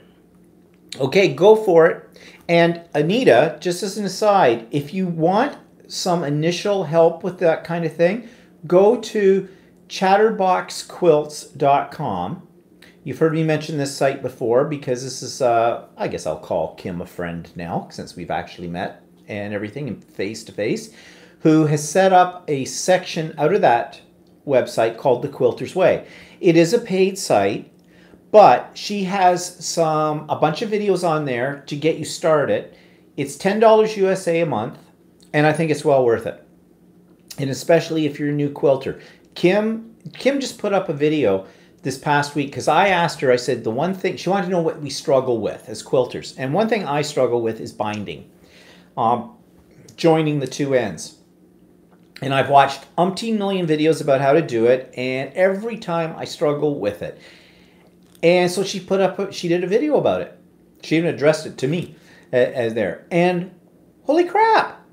Okay, go for it. And Anita, just as an aside, if you want some initial help with that kind of thing, go to chatterboxquilts.com. You've heard me mention this site before because this is, I guess I'll call Kim a friend now since we've actually met and everything face to face, who has set up a section out of that website called The Quilter's Way. It is a paid site, but she has a bunch of videos on there to get you started. It's $10 USA a month, and I think it's well worth it. And especially if you're a new quilter. Kim just put up a video this past week because I asked her, I said the one thing, she wanted to know what we struggle with as quilters. And one thing I struggle with is binding. Joining the two ends. And I've watched umpteen million videos about how to do it, and every time I struggle with it. And so she did a video about it. She even addressed it to me as there. And holy crap!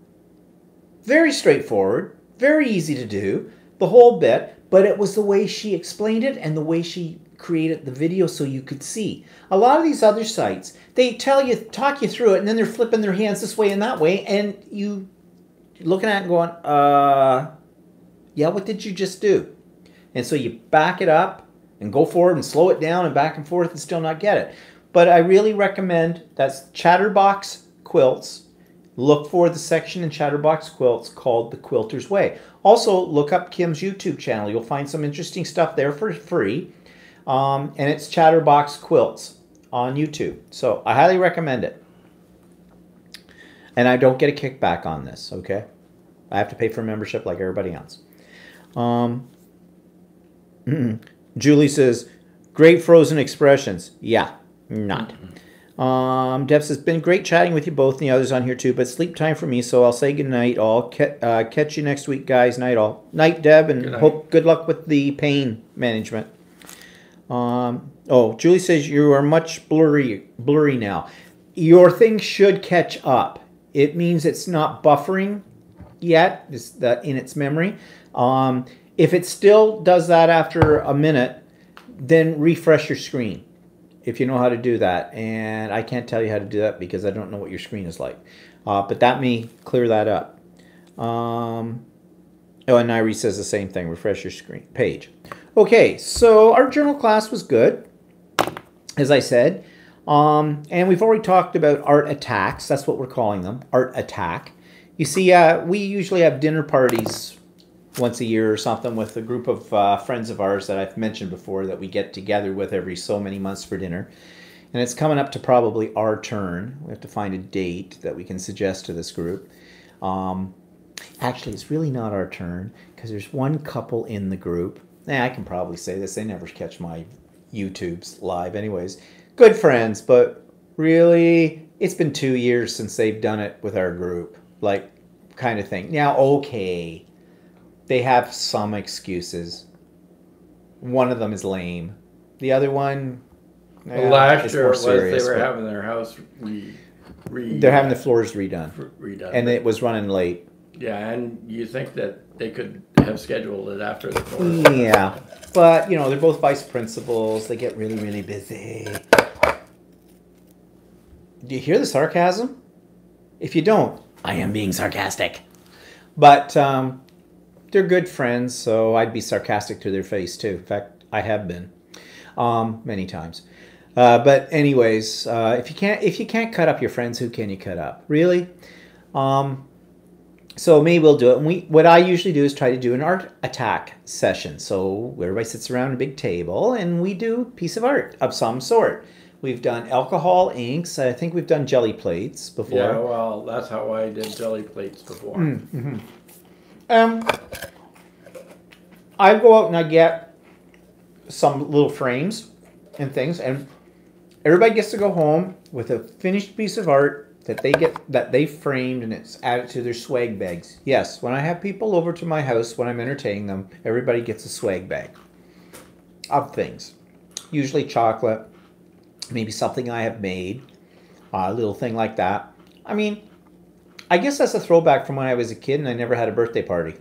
Very straightforward, very easy to do, the whole bit, but it was the way she explained it and the way she created the video so you could see. A lot of these other sites, they talk you through it, and then they're flipping their hands this way and that way, and you looking at it and going, yeah, what did you just do? And so you back it up and go forward and slow it down and back and forth and still not get it. But I really recommend, that's Chatterbox Quilts. Look for the section in Chatterbox Quilts called The Quilter's Way. Also, look up Kim's YouTube channel. You'll find some interesting stuff there for free. And it's Chatterbox Quilts on YouTube. So I highly recommend it. And I don't get a kickback on this, okay? I have to pay for membership like everybody else. Julie says, great frozen expressions. Yeah, not. Deb says, been great chatting with you both and the others on here too, but sleep time for me, so I'll say goodnight all. Catch you next week, guys. Night all. Night, Deb, and good luck with the pain management. Oh, Julie says, you are much blurry now. Your thing should catch up. It means it's not buffering yet in its memory. If it still does that after a minute, then refresh your screen if you know how to do that. And I can't tell you how to do that because I don't know what your screen is like. But that may clear that up. Oh, and Nairi says the same thing. Refresh your screen page. Okay, so our journal class was good, as I said. And we've already talked about art attacks. That's what we're calling them, art attack. You see, we usually have dinner parties once a year or something with a group of friends of ours that I've mentioned before that we get together with every so many months for dinner. And it's coming up to probably our turn. We have to find a date that we can suggest to this group. Actually, it's really not our turn because there's one couple in the group. I can probably say this. They never catch my YouTubes live anyways. Good friends, but really, it's been 2 years since they've done it with our group. Like, kind of thing. Now, okay, they have some excuses. One of them is lame. The other one, last year was they were having their house they're having the floors redone. And it was running late. Yeah, and you think that they could have scheduled it after the floors. Yeah, but, you know, they're both vice principals. They get really, really busy. Do you hear the sarcasm? If you don't, I am being sarcastic. But they're good friends, so I'd be sarcastic to their face too. In fact, I have been many times. But anyways, if you can't cut up your friends, who can you cut up? Really? So maybe we'll do it. And what I usually do is try to do an art attack session. So everybody sits around a big table and we do a piece of art of some sort. We've done alcohol inks. I think we've done jelly plates before. Yeah, well, that's how I did jelly plates before. I go out and I get some little frames and things, and everybody gets to go home with a finished piece of art that they framed, and it's added to their swag bags. Yes, when I have people over to my house when I'm entertaining them, everybody gets a swag bag of things. Usually chocolate, maybe something I have made, a little thing like that. I mean, I guess that's a throwback from when I was a kid and I never had a birthday party.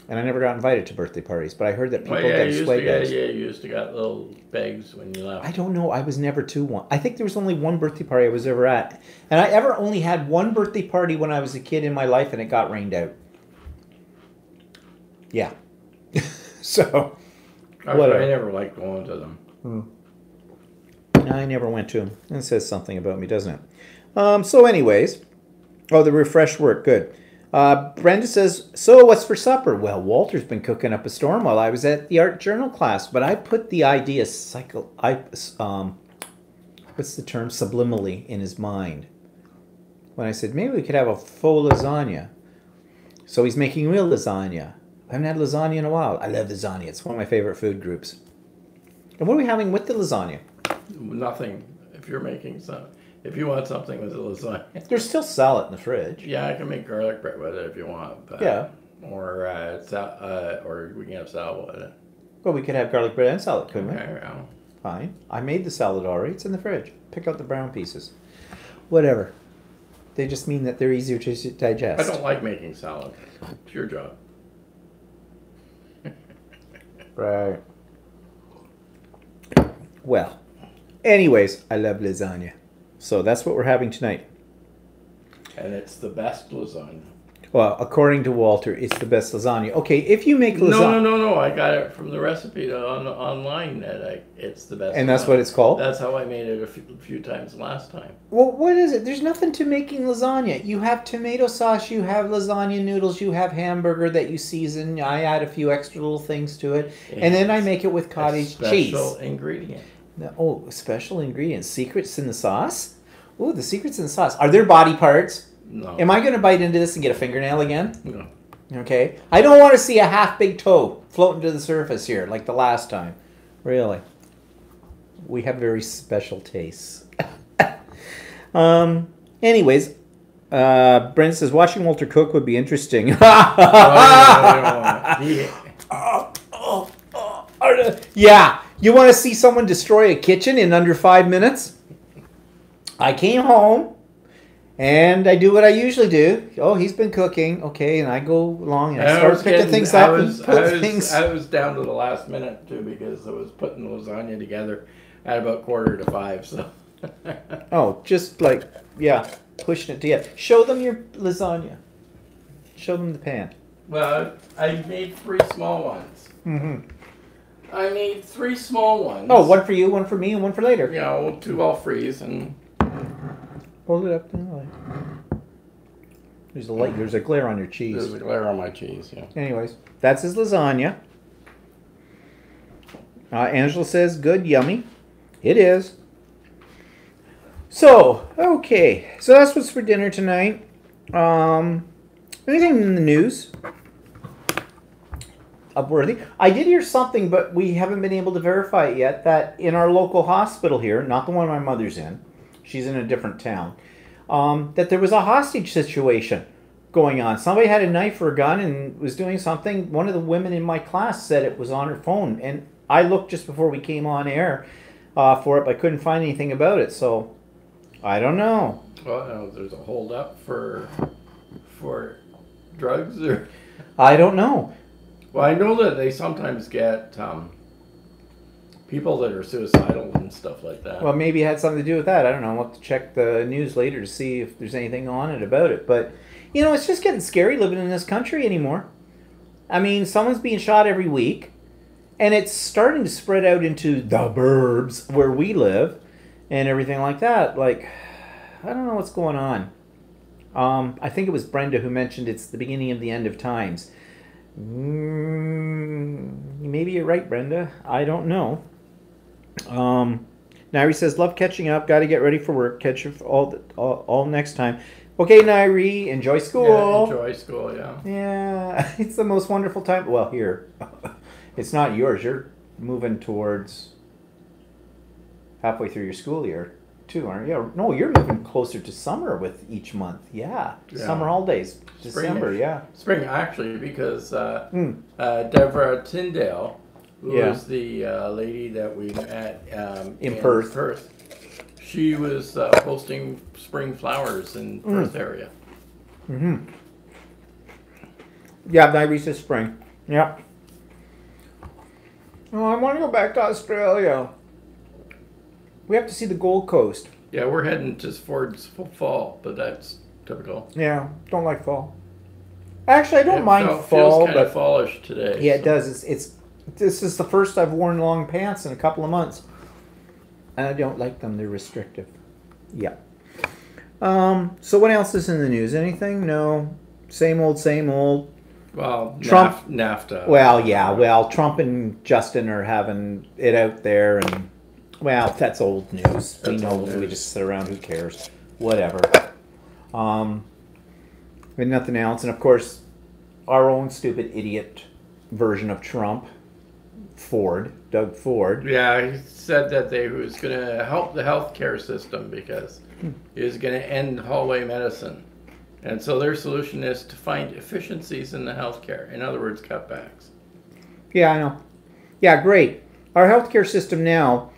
And I never got invited to birthday parties, but I heard that people get swag bags. Yeah, you used to get little bags when you left. I don't know. I was never to one. I think there was only one birthday party I was ever at. And I ever only had one birthday party when I was a kid in my life, and it got rained out. Yeah. So, I never liked going to them. I never went to them. It says something about me, doesn't it? So anyways. Oh, the refresh work. Good. Brenda says, so what's for supper? Well, Walter's been cooking up a storm while I was at the art journal class, but I put the idea what's the term? Subliminally in his mind. When I said, maybe we could have a faux lasagna. So he's making real lasagna. I haven't had lasagna in a while. I love lasagna. It's one of my favorite food groups. And what are we having with the lasagna? Nothing. If you want something with a lasagna. There's still salad in the fridge. Yeah, I can make garlic bread with it if you want. But, yeah. Or we can have salad with it. Well, we could have garlic bread and salad, couldn't we? Well. Fine. I made the salad already. It's in the fridge. Pick out the brown pieces. Whatever. They just mean that they're easier to digest. I don't like making salad. It's your job. Right. Well, anyways, I love lasagna. So that's what we're having tonight. And it's the best lasagna. Well, according to Walter, it's the best lasagna. Okay, if you make lasagna... No. I got it from the recipe online that it's the best. And that's what it's called? That's how I made it a few times last time. Well, what is it? There's nothing to making lasagna. You have tomato sauce, you have lasagna noodles, you have hamburger that you season. I add a few extra little things to it. And then I make it with cottage cheese. Special ingredient. Oh, special ingredients. Secrets in the sauce? Oh, the secrets in the sauce. Are there body parts? No. Am I going to bite into this and get a fingernail again? No. Okay. I don't want to see a half-big toe floating to the surface here like the last time. Really. We have very special tastes. Anyways, Brent says, watching Walter cook would be interesting. Yeah. You want to see someone destroy a kitchen in under 5 minutes? I came home, and I do what I usually do. Oh, he's been cooking. Okay, and I go along and I start picking things up and put things. I was down to the last minute, too, because I was putting the lasagna together at about 4:45, so... Oh, just like, yeah, pushing it together. Show them your lasagna. Show them the pan. Well, I made 3 small ones. Mm-hmm. I made 3 small ones. Oh, one for you, one for me, and one for later. You know, 2 I'll freeze and... Hold it up to the light. There's a light. There's a glare on your cheese. There's a glare on my cheese, yeah. Anyways, that's his lasagna. Angela says, good, yummy. It is. So, okay. So that's what's for dinner tonight. Anything in the news? Upworthy. I did hear something, but we haven't been able to verify it yet, that in our local hospital here, not the one my mother's in, she's in a different town, that there was a hostage situation going on. Somebody had a knife or a gun and was doing something. One of the women in my class said it was on her phone, and I looked just before we came on air for it, but I couldn't find anything about it, so I don't know. Well, there's a hold up for drugs, or... I don't know. Well, I know that they sometimes get people that are suicidal and stuff like that. Well, maybe it had something to do with that. I don't know. I'll have to check the news later to see if there's anything on it about it. But, you know, it's just getting scary living in this country anymore. I mean, someone's being shot every week, and it's starting to spread out into the burbs where we live and everything like that. Like, I don't know what's going on. I think it was Brenda who mentioned it's the beginning of the end of times. Maybe you're right, Brenda. I don't know. Nairi says, love catching up. Got to get ready for work. Catch you all next time. Okay, Nairi, enjoy school. Yeah, enjoy school, yeah. Yeah, it's the most wonderful time. Well, here. It's not yours. You're moving towards halfway through your school year, too, aren't you? No, you're moving closer to summer with each month. Yeah. Summer holidays. December, yeah. Spring, actually, because Deborah Tyndale, who was the lady that we met in Perth. She was posting spring flowers in Perth area. Mm-hmm. Yeah, Nairi says spring. Yep. Oh, I want to go back to Australia. We have to see the Gold Coast. Yeah, we're heading towards fall, but that's typical. Yeah, don't like fall. Actually, I don't mind fall, feels kind but of fallish today. Yeah, it does. This is the first I've worn long pants in a couple of months, and I don't like them. They're restrictive. Yeah. So what else is in the news? Anything? No. Same old, same old. Well, Trump, NAFTA. Well, yeah. Well, Trump and Justin are having it out there, and well, that's old news. We know. We just sit around. Who cares? Whatever. And nothing else. And of course, our own stupid idiot version of Trump, Doug Ford. Yeah, he said that he was going to help the healthcare system because he was going to end hallway medicine. And so their solution is to find efficiencies in the healthcare. In other words, cutbacks. Yeah, I know. Yeah, great. Our healthcare system now,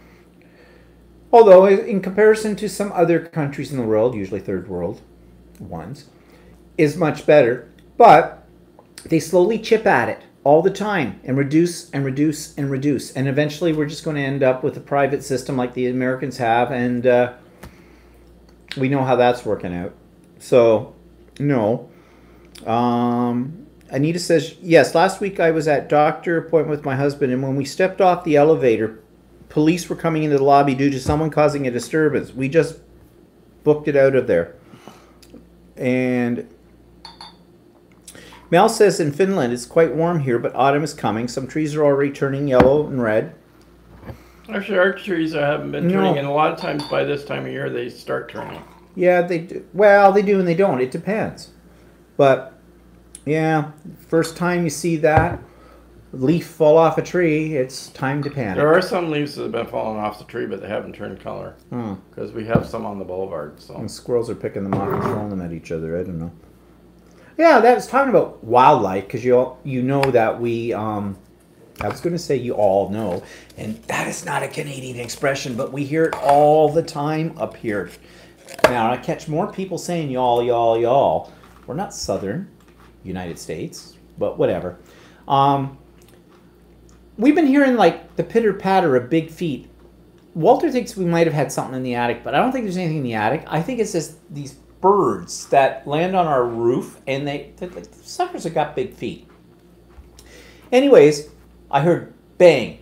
although in comparison to some other countries in the world, usually third world ones, is much better. But they slowly chip at it all the time and reduce and reduce and reduce. And eventually we're just going to end up with a private system like the Americans have. And we know how that's working out. So, no. Anita says, yes, last week I was at doctor appointment with my husband. And when we stepped off the elevator, police were coming into the lobby due to someone causing a disturbance. We just booked it out of there. And Mel says in Finland it's quite warm here, but autumn is coming. Some trees are already turning yellow and red. Actually, our trees haven't been turning, and a lot of times by this time of year they start turning. Yeah, they do. Well, they do and they don't. It depends. But, yeah, first time you see that leaf fall off a tree, it's time to panic. There are some leaves that have been falling off the tree, but they haven't turned color. Because we have some on the boulevard. So. And squirrels are picking them off and throwing them at each other. I don't know. Yeah, that was talking about wildlife, because you know that we, I was going to say you all know, and that is not a Canadian expression, but we hear it all the time up here. Now, I catch more people saying y'all, y'all, y'all. We're not southern United States, but whatever. We've been hearing like the pitter-patter of big feet. Walter thinks we might have had something in the attic, but I don't think there's anything in the attic. I think it's just these birds that land on our roof, and the suckers have got big feet. Anyways, I heard bang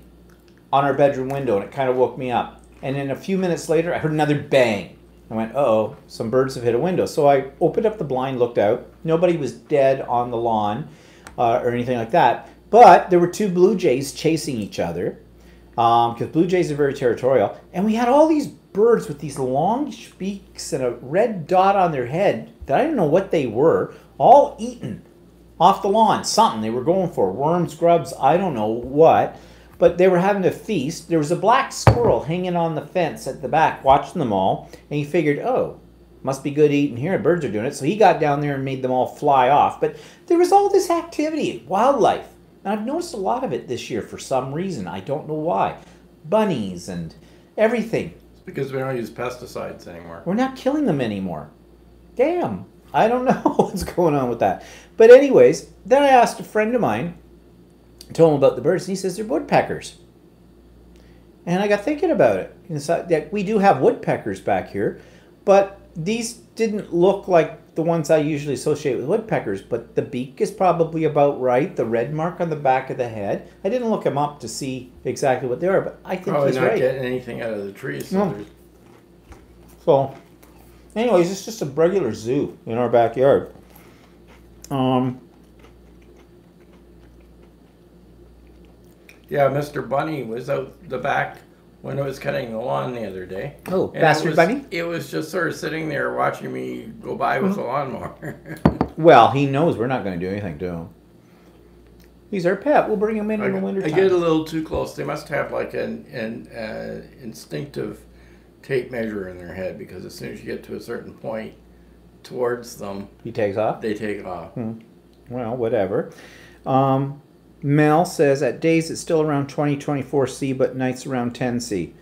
on our bedroom window, and it kind of woke me up. And then a few minutes later, I heard another bang. I went, uh-oh, some birds have hit a window. So I opened up the blind, looked out. Nobody was dead on the lawn or anything like that. But there were two blue jays chasing each other, because blue jays are very territorial. And we had all these birds with these long beaks and a red dot on their head that I didn't know what they were, all eaten off the lawn. Something they were going for, worms, grubs, I don't know what. But they were having a feast. There was a black squirrel hanging on the fence at the back watching them all. And he figured, oh, must be good eating here. Birds are doing it. So he got down there and made them all fly off. But there was all this activity, wildlife. And I've noticed a lot of it this year for some reason. I don't know why. Bunnies and everything. It's because we don't use pesticides anymore. We're not killing them anymore. Damn. I don't know what's going on with that. But anyways, then I asked a friend of mine, told him about the birds, and he says they're woodpeckers. And I got thinking about it. That we do have woodpeckers back here, but these didn't look like the ones I usually associate with woodpeckers, but the beak is probably about right. The red mark on the back of the head. I didn't look them up to see exactly what they are, but I think Probably he's not right. getting anything out of the trees. So No. So, anyways, it's just a regular zoo in our backyard. Yeah, Mr. Bunny was out the back when I was cutting the lawn the other day. Oh, And Bastard Bunny? It was just sort of sitting there watching me go by with the lawnmower. Well, he knows we're not going to do anything to him. He's our pet. We'll bring him in the winter I time. get a little too close. They must have like an instinctive tape measure in their head, because as soon as you get to a certain point towards them, He takes off? they take off. Well, whatever. Mel says, at days it's still around 24 C, but nights around 10 C.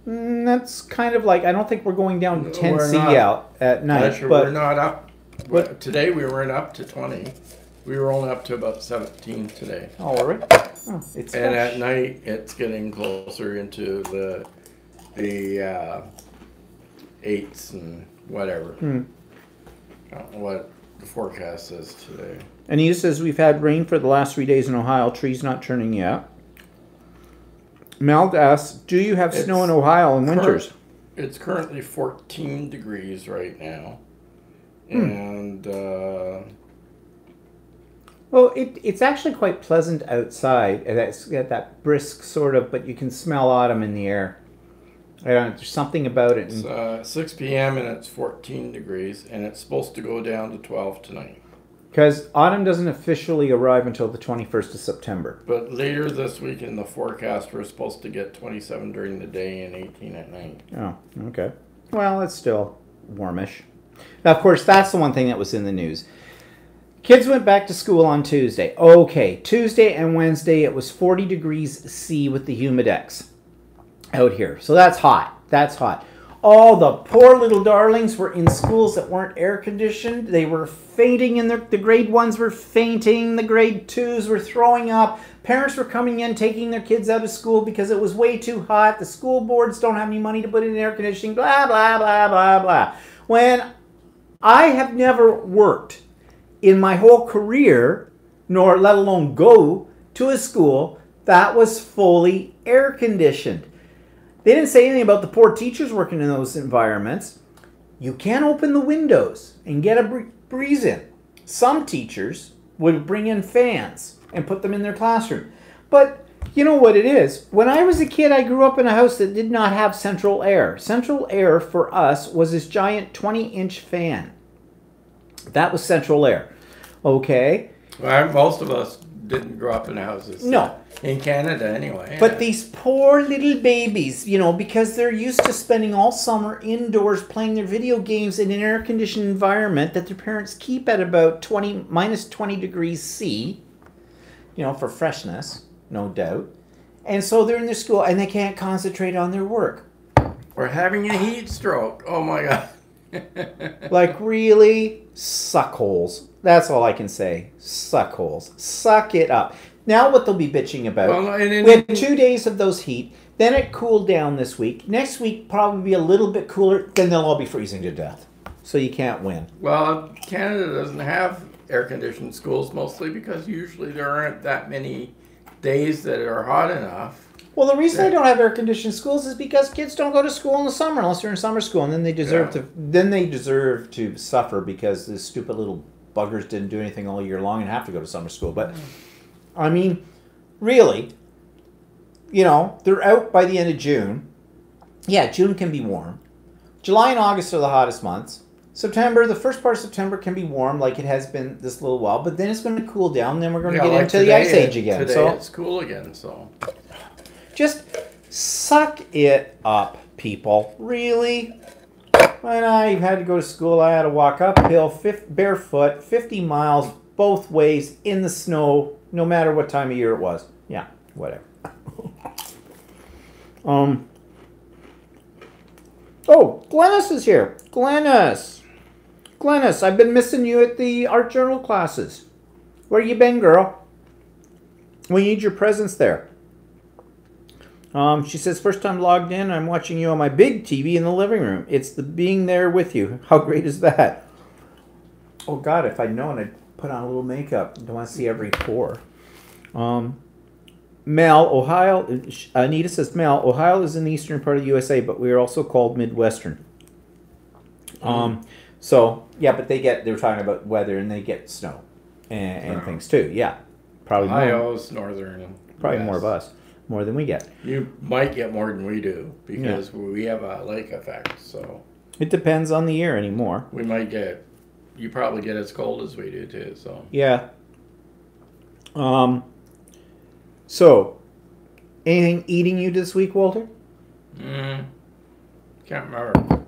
That's kind of like, I don't think we're going down to 10 We're C not. out at night. Actually, but we're not up. But- Today we weren't up to 20. We were only up to about 17 today. Oh, are we? Oh, it's And fresh. at night, it's getting closer into the 8s and whatever. I don't know what the forecast is today. Anita says, we've had rain for the last 3 days in Ohio. Trees not turning yet. Mel asks, do you have snow in Ohio in winters? It's currently 14 degrees right now. And Well, it's actually quite pleasant outside. And it's got that brisk sort of, but you can smell autumn in the air. I don't know, there's something about it. it's 6 p.m. and it's 14 degrees, and it's supposed to go down to 12 tonight. Because autumn doesn't officially arrive until the 21st of September. But later this week in the forecast, we're supposed to get 27 during the day and 18 at night. Oh, okay. Well, it's still warmish. Now, of course, that's the one thing that was in the news. Kids went back to school on Tuesday. Okay, Tuesday and Wednesday it was 40 degrees C with the Humidex out here. So that's hot. That's hot. All the poor little darlings were in schools that weren't air conditioned. They were fainting, and the grade 1s were fainting. The grade 2s were throwing up. Parents were coming in, taking their kids out of school because it was way too hot. The school boards don't have any money to put in air conditioning, blah, blah, blah, blah, blah. When I have never worked in my whole career, nor let alone go to a school that was fully air conditioned. They didn't say anything about the poor teachers working in those environments. You can't open the windows and get a breeze in. Some teachers would bring in fans and put them in their classroom. But you know what it is? When I was a kid, I grew up in a house that did not have central air. Central air for us was this giant 20-inch fan. That was central air. Okay? Well, most of us didn't grow up in houses. No. In Canada, anyway. But these poor little babies, you know, because they're used to spending all summer indoors playing their video games in an air-conditioned environment that their parents keep at about minus 20 degrees C, you know, for freshness, no doubt. And so they're in their school and they can't concentrate on their work. We're having a heat stroke. Oh my God. Like, really? Suckholes. That's all I can say. Suckholes. Suck it up. Now what they'll be bitching about. Well, We had 2 days of those heat. Then it cooled down this week. Next week probably be a little bit cooler. Then they'll all be freezing to death. So you can't win. Well, Canada doesn't have air-conditioned schools mostly because usually there aren't that many days that are hot enough. Well, the reason they don't have air-conditioned schools is because kids don't go to school in the summer unless they're in summer school, and then they deserve to suffer because the stupid little buggers didn't do anything all year long and have to go to summer school. But I mean, really, you know, they're out by the end of June. Yeah, June can be warm. July and August are the hottest months. September, the first part of September can be warm like it has been this little while, but then it's going to cool down, and then we're going to get like into the ice age again. Today So it's cool again, so. just suck it up, people. Really? When I had to go to school, I had to walk uphill barefoot 50 miles both ways in the snow, no matter what time of year it was. Yeah, whatever. Oh, Glennis is here. Glennis, I've been missing you at the art journal classes. Where you been, girl? We need your presence there. She says, first time logged in, I'm watching you on my big TV in the living room. It's the being there with you. How great is that? Oh, God, if I'd known, I'd put on a little makeup. Don't want to see every pore. Mel, Ohio, Anita says, Mel, Ohio is in the eastern part of the USA, but we are also called Midwestern. So, yeah, but they're talking about weather, and they get snow and things too. Yeah. Probably Ohio's northern. Probably more of us. More than we get. You might get more than we do because we have a lake effect. So it depends on the year anymore. We might get. You probably get as cold as we do too. So yeah. So, anything eating you this week, Walter? Can't remember.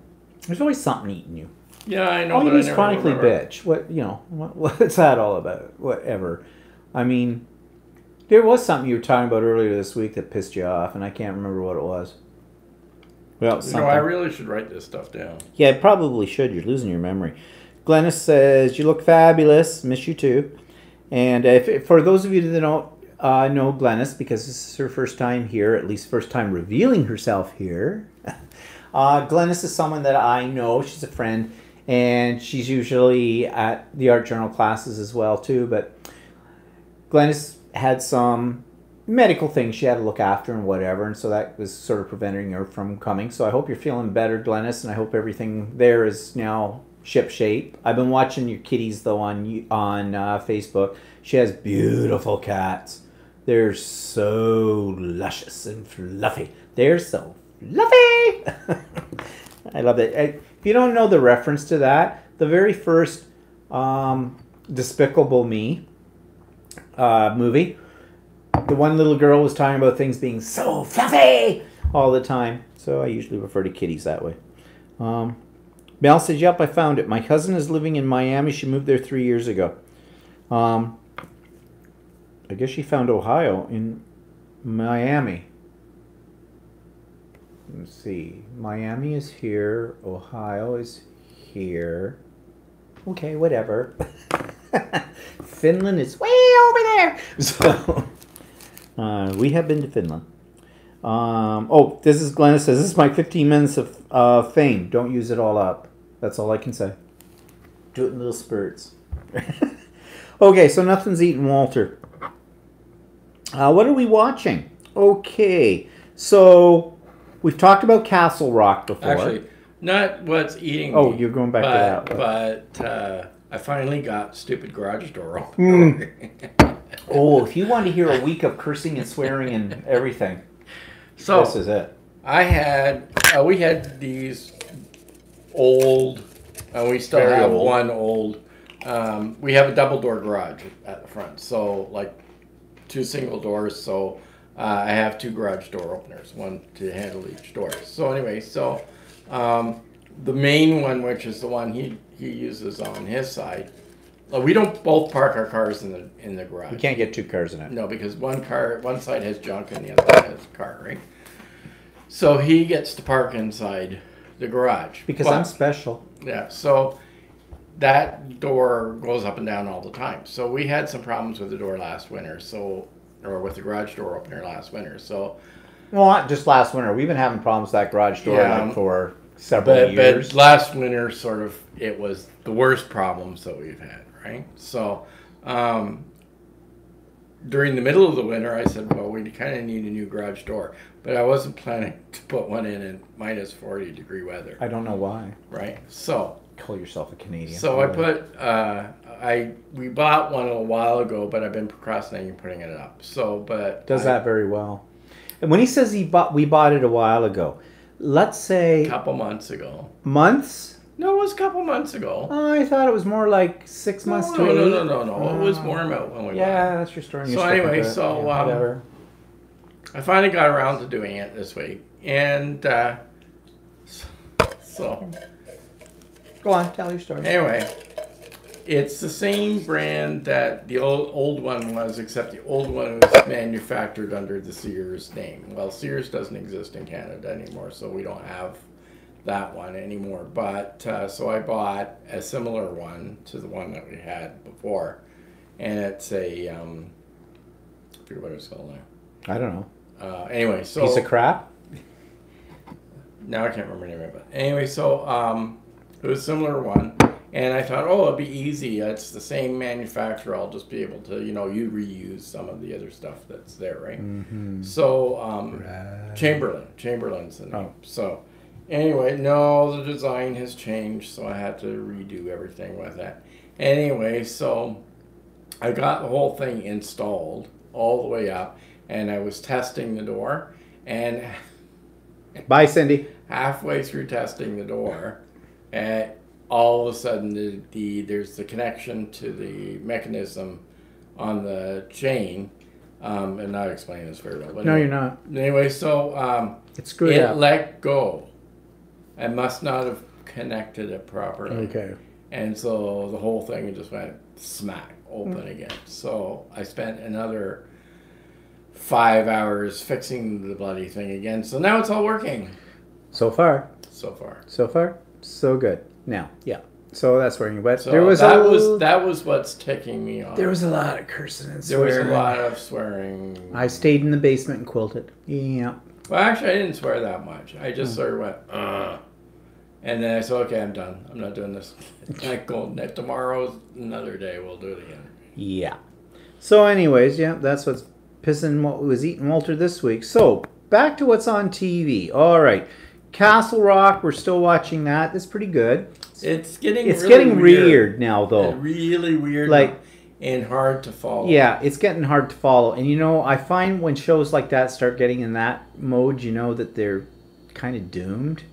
There's always something eating you. Yeah, I know. All you but do I is never chronically remember. bitch. What's that all about? Whatever. I mean. There was something you were talking about earlier this week that pissed you off, and I can't remember what it was. Well, I really should write this stuff down. Yeah, probably should. You're losing your memory. Glennis says, you look fabulous. Miss you too. And for those of you that don't know Glennis, because this is her first time here, at least first time revealing herself here, Glennis is someone that I know. She's a friend, and she's usually at the art journal classes as well too. But Glennis had some medical things she had to look after and whatever, and so that was sort of preventing her from coming. So I hope you're feeling better, Glennis, and I hope everything there is now ship shape. I've been watching your kitties though on Facebook. She has beautiful cats. They're so luscious and fluffy. They're so fluffy. I love it. If you don't know the reference to that, the very first Despicable Me movie, the one little girl was talking about things being so fluffy all the time. So I usually refer to kitties that way. Mel says, yep, I found it. My cousin is living in Miami. She moved there 3 years ago. I guess she found Ohio in Miami. Let's see. Miami is here. Ohio is here. Okay, whatever. Finland is way over there. So, we have been to Finland. This is Glennis says, this is my 15 minutes of fame. Don't use it all up. That's all I can say. Do it in little spurts. Okay, so nothing's eating Walter. What are we watching? Okay, so we've talked about Castle Rock before. Actually, not what's eating Oh, me, you're going back to that. But I finally got stupid garage door opener. Oh, if you want to hear a week of cursing and swearing and everything, So this is it. we had these old, we still Very have old. one old. We have a double door garage at the front, so like 2 single doors. So I have 2 garage door openers, one to handle each door. So anyway, the main one, which is the one he uses on his side, we don't both park our cars in the garage. We can't get 2 cars in it. No, because one side has junk and the other side has a car, right? So he gets to park inside the garage. Because But- I'm special. Yeah, so that door goes up and down all the time. So we had some problems with the door last winter, or with the garage door opener last winter. So, Well, not just last winter. We've been having problems with that garage door Yeah. For several years. but last winter, it was the worst problems that we've had, right? So, during the middle of the winter, I said, well, we kind of need a new garage door. But I wasn't planning to put one in minus 40 degree weather, I don't know why. right? So, Call yourself a Canadian. So we bought one a while ago, but I've been procrastinating putting it up. So, but Does that very well. And when he says we bought it a while ago, let's say a couple months ago. months. No, it was a couple months ago. Oh, I thought it was more like 6 months to 8. No. It was warm out when we Yeah, bought that's your story. and So you're sticking anyway, to it. so, Yeah, whatever. it. I finally got around to doing it this week, and so Go on, tell your story. anyway, it's the same brand that the old one was, except the old one was manufactured under the Sears name. Well, Sears doesn't exist in Canada anymore, so we don't have that one anymore. But so I bought a similar one to the one that we had before, and it's a I forget what it's called now. I don't know. Anyway, so Piece of crap. now I can't remember the name of it. Anyway, so it was a similar one, and I thought, oh, it'll be easy. It's the same manufacturer. I'll just be able to, you reuse some of the other stuff that's there, right? Mm-hmm. So Chamberlain's the name. Oh. So anyway, no, the design has changed, so I had to redo everything with it. Anyway, so I got the whole thing installed all the way up, and I was testing the door, and bye, Cindy. Halfway through testing the door, and all of a sudden there's the connection to the mechanism on the chain. And not explaining this very well. But no, anyway, you're not. Anyway, so it's screwed up. It let go. I must not have connected it properly. Okay. And so the whole thing just went smack open again. So I spent another 5 hours fixing the bloody thing again. So now it's all working. So far. So far. So far. So good. Now, yeah. So that's where you went. So there was that was what's ticking me off. There was a lot of cursing and swearing. There was a lot of swearing. I stayed in the basement and quilted. Yeah. Well, actually, I didn't swear that much. I just sort of went, and then I said, okay, I'm done. I'm not doing this. Tomorrow's another day. We'll do it again. Yeah. So anyways, yeah, that's what's pissing what was eating Walter this week. So back to what's on TV. All right. Castle Rock, we're still watching that. That's pretty good. It's getting weird now, though. Really weird, and hard to follow. Yeah, it's getting hard to follow. And I find when shows like that start getting in that mode, that they're kind of doomed.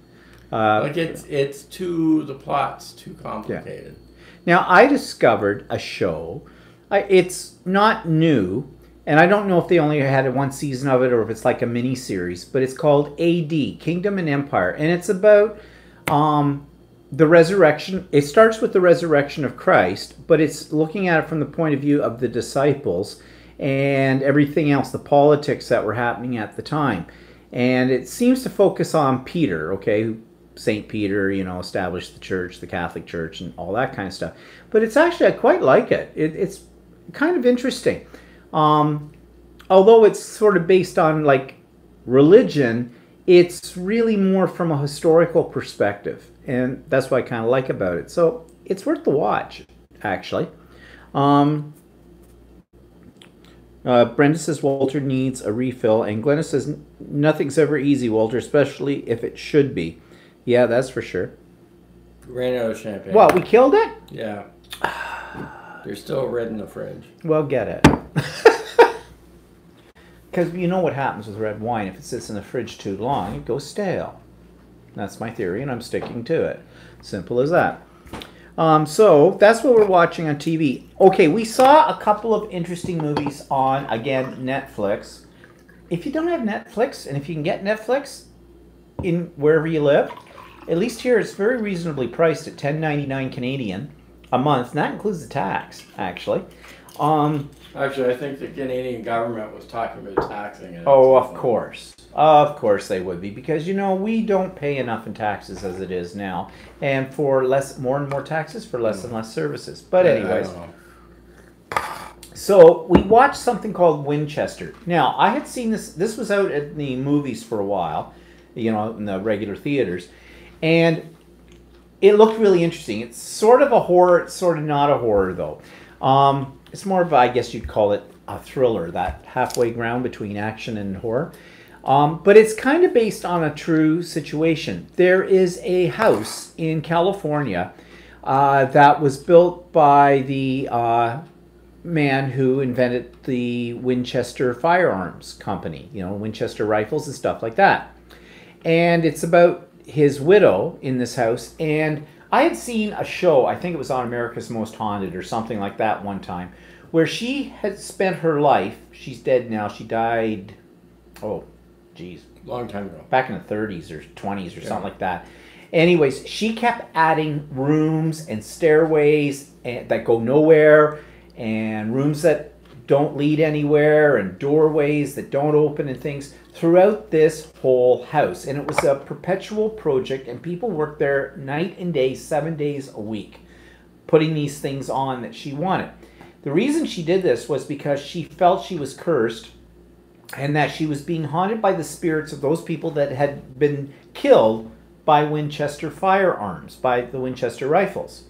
The plot's too complicated. Yeah. Now I discovered a show. It's not new. And I don't know if they only had one season of it or if it's like a mini series, but it's called AD, Kingdom and Empire. And it's about the resurrection. It starts with the resurrection of Christ, but it's looking at it from the point of view of the disciples and everything else, the politics that were happening at the time. And it seems to focus on Peter, okay, St. Peter, established the church, the Catholic Church, and all that kind of stuff. But it's actually, I quite like it. It's kind of interesting. Although it's sort of based on like religion, it's really more from a historical perspective, and that's what I kind of like about it. So it's worth the watch, actually. Brenda says Walter needs a refill, and Glenna says nothing's ever easy, Walter, especially if it should be. Yeah, that's for sure. Ran out of champagne. What, we killed it? Yeah. There's still red in the fridge. Well, get it. Because you know what happens with red wine. If it sits in the fridge too long, it goes stale. That's my theory, and I'm sticking to it. Simple as that. So that's what we're watching on TV. Okay, we saw a couple of interesting movies on, again, Netflix. If you don't have Netflix, and if you can get Netflix in wherever you live, at least here it's very reasonably priced at $10.99 Canadian a month, and that includes the tax, actually. Actually, I think the Canadian government was talking about taxing it. Oh, of course. Of course they would be, because, we don't pay enough in taxes as it is now, and for more and more taxes for less and less services. But anyways, so we watched something called Winchester. Now, I had seen this. This was out at the movies for a while, in the regular theaters, and it looked really interesting. It's sort of a horror. It's sort of not a horror, though. It's more of, I guess you'd call it a thriller, that halfway ground between action and horror. But it's kind of based on a true situation. There is a house in California that was built by the man who invented the Winchester firearms company, Winchester rifles and stuff like that. And it's about his widow in this house. And I had seen a show, I think it was on America's Most Haunted or something like that one time, where she had spent her life, she's dead now, she died, long time ago. Back in the 30s or 20s or something like that. Anyways, she kept adding rooms and stairways that go nowhere, and rooms that don't lead anywhere, and doorways that don't open and things throughout this whole house. And it was a perpetual project, and people worked there night and day, 7 days a week, putting these things on that she wanted. The reason she did this was because she felt she was cursed and that she was being haunted by the spirits of those people that had been killed by Winchester firearms, by the Winchester rifles.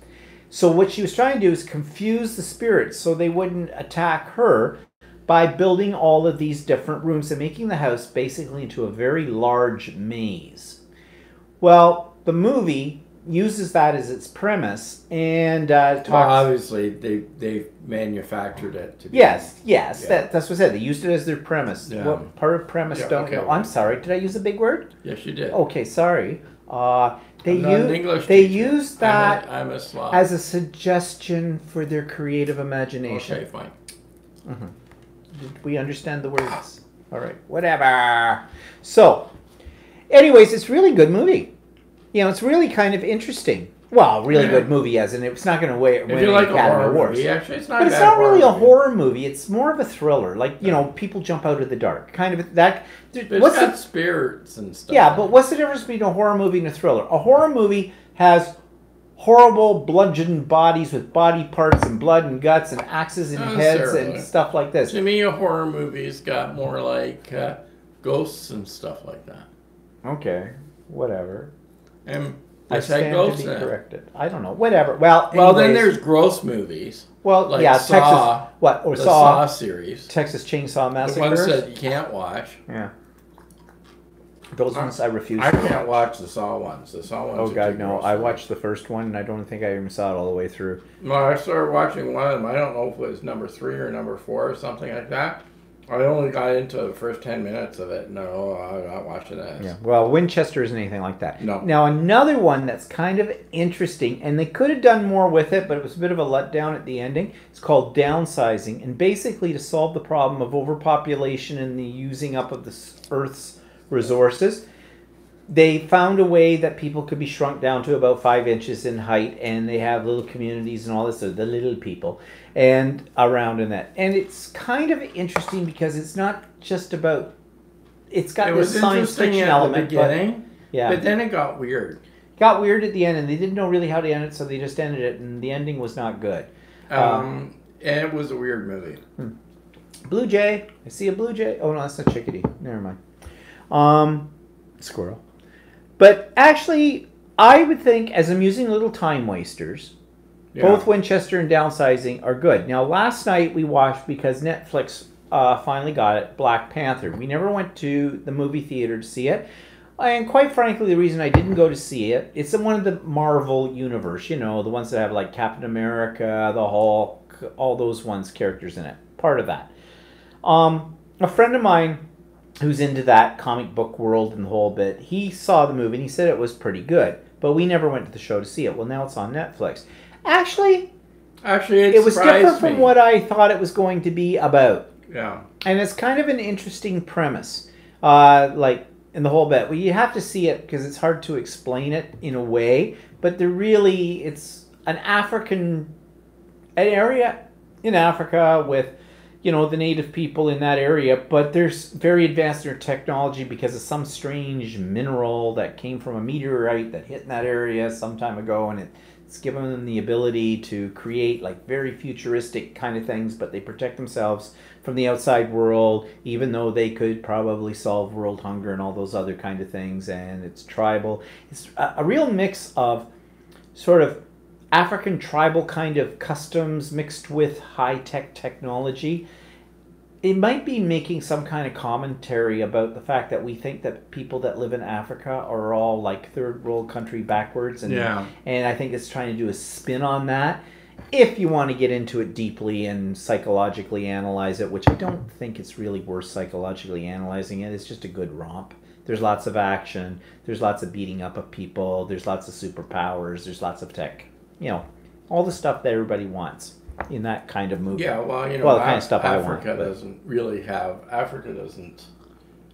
So what she was trying to do is confuse the spirits so they wouldn't attack her by building all of these different rooms and making the house basically into a very large maze. Well, the movie uses that as its premise and talks... Well, obviously, they manufactured it to be... Yes, Yeah. that's what I said. They used it as their premise. Yeah. What part of premise Yeah, don't okay. know? I'm sorry, did I use a big word? Yes, you did. Okay, sorry. They I'm not an English they teacher. used that I'm a slob. as a suggestion for their creative imagination. Okay, fine. We understand the words. All right, whatever. So, anyways, it's a really good movie. You know, it's really kind of interesting. Well, really Yeah. good movie, as in it's not going to win If you any like a Academy horror Awards. movie, actually, it's not But a it's bad not really a movie. horror movie. It's more of a thriller. Like, you know, people jump out of the dark. Kind of that. It's What's got the, spirits and stuff. yeah, but what's the difference between a horror movie and a thriller? A horror movie has horrible bludgeoned bodies with body parts and blood and guts and axes and Not heads necessarily. and stuff like this. To me, a horror movie's got more like ghosts and stuff like that. Okay, whatever. And I which had stand to ghosts be in it. corrected. I don't know. Whatever. Well, Well, then anyways. there's gross movies. Well, like yeah, Saw, Texas. What or The Saw? series. Texas Chainsaw The Massacre. ones that you can't watch. Yeah. Those ones I refuse. I to can't watch the Saw ones. The Saw ones. Oh are God, too no! gross I for me. watched the first one, and I don't think I even saw it all the way through. Well, I started watching one of them. I don't know if it was number 3 or number 4 or something like that. I only got into the first 10 minutes of it. No, I'm not watching this. Yeah. Well, Winchester isn't anything like that. No. Now another one that's kind of interesting, and they could have done more with it, but it was a bit of a letdown at the ending. It's called Downsizing, and basically to solve the problem of overpopulation and the using up of the Earth's resources, they found a way that people could be shrunk down to about 5 inches in height, and they have little communities and all this, so the little people, and around in that. And it's kind of interesting because it's not just about, it's got It this was science interesting fiction at element, the but beginning, yeah, but then it got weird. got weird at the end, and they didn't know really how to end it, so they just ended it, and the ending was not good. And it was a weird movie. Blue jay, I see a blue jay. Oh no, that's a chickadee. Never mind. Squirrel. But actually, I would think as amusing little time wasters, Yeah. both Winchester and Downsizing are good. Now, last night we watched, because Netflix finally got it, Black Panther. We never went to the movie theater to see it. And quite frankly, the reason I didn't go to see it, it's in one of the Marvel universe, you know, the ones that have like Captain America, the Hulk, all those ones, characters in it. Part of that. A friend of mine who's into that comic book world and the whole bit, he saw the movie and he said it was pretty good. But we never went to the show to see it. Well, now it's on Netflix. Actually, Actually, it was different surprised from me. what I thought it was going to be about. Yeah. And it's kind of an interesting premise. Like, in the whole bit. Well, you have to see it because it's hard to explain it in a way. But it's an area in Africa with, you know, the native people in that area, but there's very advanced in their technology because of some strange mineral that came from a meteorite that hit in that area some time ago, and it's given them the ability to create like very futuristic kind of things, but they protect themselves from the outside world, even though they could probably solve world hunger and all those other kind of things. And it's tribal. It's a real mix of sort of African tribal kind of customs mixed with high-tech technology. It might be making some kind of commentary about the fact that we think that people that live in Africa are all like third world country backwards, and I think it's trying to do a spin on that. If you want to get into it deeply and psychologically analyze it, which I don't think it's really worth psychologically analyzing it, it's just a good romp. There's lots of action, there's lots of beating up of people, there's lots of superpowers, there's lots of tech. You know, all the stuff that everybody wants in that kind of movie. Yeah, well, you know, well, the kind of stuff Africa doesn't really have. Africa doesn't.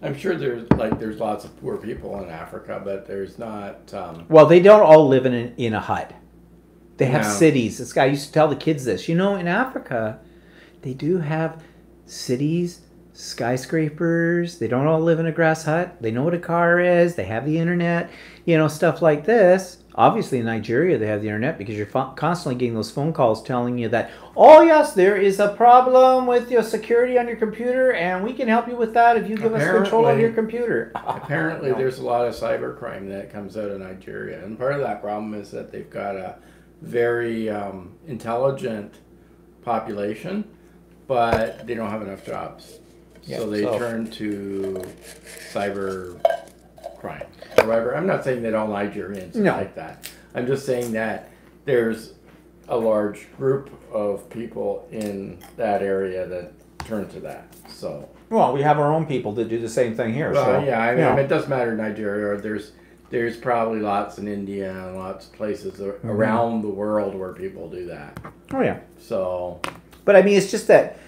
I'm sure there's lots of poor people in Africa, but there's not. Well, they don't all live in a hut. They have No. cities. This guy used to tell the kids this. You know, in Africa, they do have cities, skyscrapers. They don't all live in a grass hut. They know what a car is. They have the internet. You know, stuff like this. Obviously, in Nigeria, they have the internet because you're constantly getting those phone calls telling you that, oh, yes, there is a problem with your security on your computer, and we can help you with that if you give us control of your computer. Apparently, there's a lot of cybercrime that comes out of Nigeria. And part of that problem is that they've got a very intelligent population, but they don't have enough jobs. Yeah, so they turn to cyber crime. However, I'm not saying that all Nigerians are like that. I'm just saying that there's a large group of people in that area that turn to that. So. Well, we have our own people that do the same thing here. Well, so, yeah, I mean, it doesn't matter in Nigeria. There's probably lots in India and lots of places around the world where people do that. Oh yeah. So. But I mean, it's just that,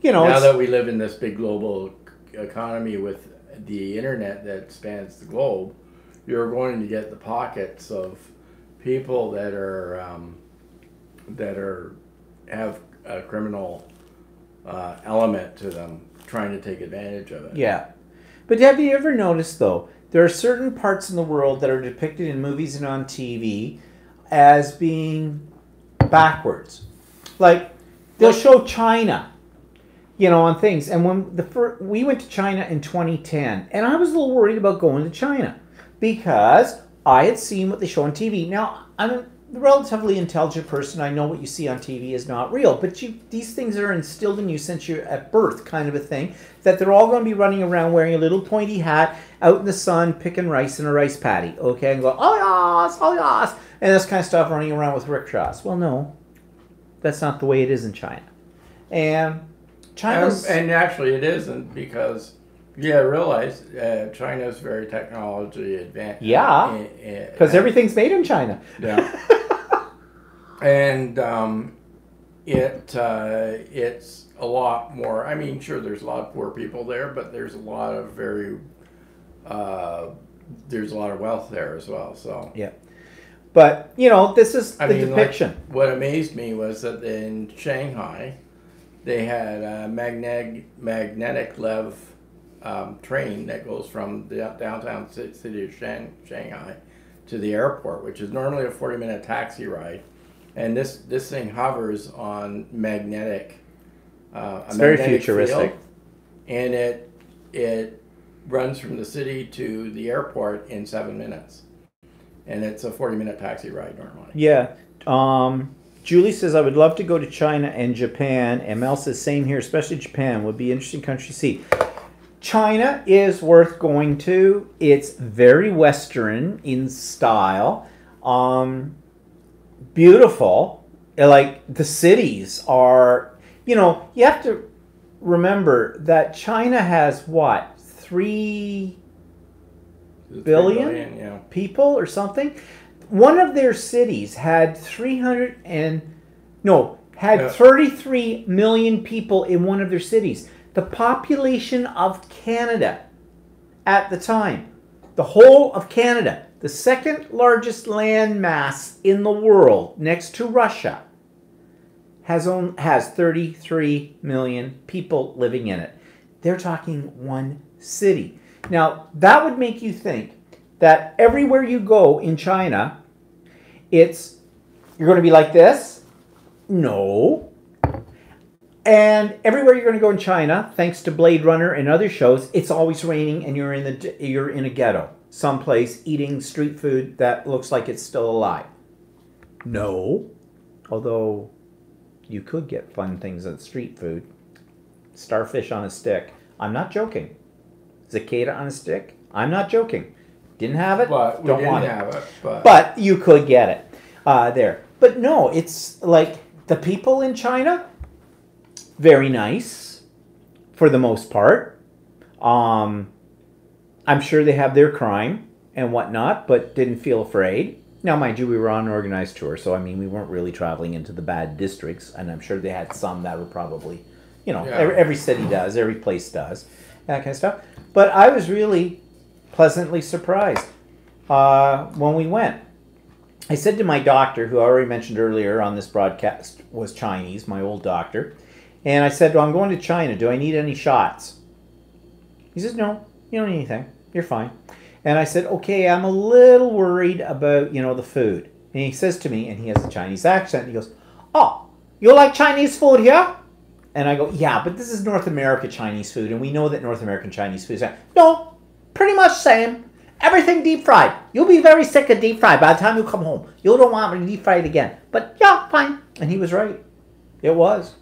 now that we live in this big global economy with the internet that spans the globe, you're going to get the pockets of people that have a criminal element to them trying to take advantage of it. Yeah. But have you ever noticed, though, there are certain parts in the world that are depicted in movies and on TV as being backwards. Like, they'll show China, on things. And when we went to China in 2010, and I was a little worried about going to China because I had seen what they show on TV. Now, I'm a relatively intelligent person. I know what you see on TV is not real, but these things are instilled in you since you're at birth, kind of a thing, that they're all going to be running around wearing a little pointy hat out in the sun, picking rice in a rice paddy, okay, and go, oh yes, and this kind of stuff, running around with rickshaws. Well, no, that's not the way it is in China. And China's... And actually it isn't, because realize China is very technology advanced. Yeah, because everything's made in China. Yeah. And it's a lot more. I mean, sure, there's a lot of poor people there, but there's a lot of there's a lot of wealth there as well. So yeah, but this is the depiction. Like, what amazed me was that in Shanghai, they had a magnetic lev train that goes from the downtown city of Shanghai to the airport, which is normally a 40-minute taxi ride. And this thing hovers on magnetic. It's very futuristic. Field, and it runs from the city to the airport in 7 minutes. And it's a 40-minute taxi ride normally. Yeah. Julie says, I would love to go to China and Japan. And Mel says, same here, especially Japan. Would be an interesting country to see. China is worth going to. It's very Western in style. Beautiful. Like, the cities are, you have to remember that China has what, 3 billion people or something? One of their cities had 33 million people in one of their cities. The population of Canada at the time, the whole of Canada, the second largest land mass in the world next to Russia, has 33 million people living in it. They're talking one city. Now, that would make you think that everywhere you go in China, you're going to be like this? No. And everywhere you're going to go in China, thanks to Blade Runner and other shows, it's always raining and you're in a ghetto, someplace eating street food that looks like it's still alive. No. Although you could get fun things at street food. Starfish on a stick. I'm not joking. Cicada on a stick. I'm not joking. Didn't have it. But don't want it. But you could get it there. But no, it's like the people in China, very nice for the most part. I'm sure they have their crime and whatnot, but didn't feel afraid. Now, mind you, we were on an organized tour, so I mean, we weren't really traveling into the bad districts, and I'm sure they had some that were probably, every city does, every place does, that kind of stuff. But I was really pleasantly surprised when we went. I said to my doctor, who I already mentioned earlier on this broadcast was Chinese, my old doctor, and I said, well, I'm going to China. Do I need any shots? He says, no, you don't need anything. You're fine. And I said, okay, I'm a little worried about, the food. And he says to me, and he has a Chinese accent, he goes, oh, you like Chinese food here? And I go, yeah, but this is North America Chinese food, and we know that North American Chinese food is... No, pretty much same. Everything deep fried. You'll be very sick of deep fried by the time you come home. You don't want me deep fried again. But yeah, fine. And he was right. It was.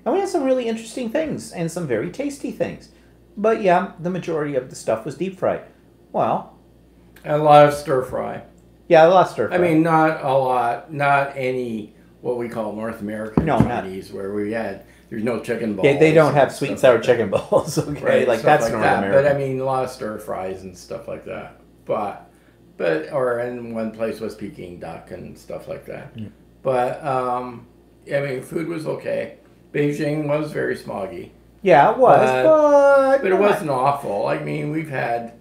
And we had some really interesting things, and some very tasty things. But yeah, the majority of the stuff was deep fried. Well... And a lot of stir fry. Yeah, a lot of stir fry. I mean, not a lot, not any what we call North American Chinese, where there's no chicken balls. They don't have sweet and sour chicken balls, okay? Right, like that's North American. But I mean, a lot of stir fries and stuff like that. Or in one place was Peking duck and stuff like that. Mm. But, I mean, food was okay. Beijing was very smoggy. Yeah, it was, but it wasn't awful. I mean, we've had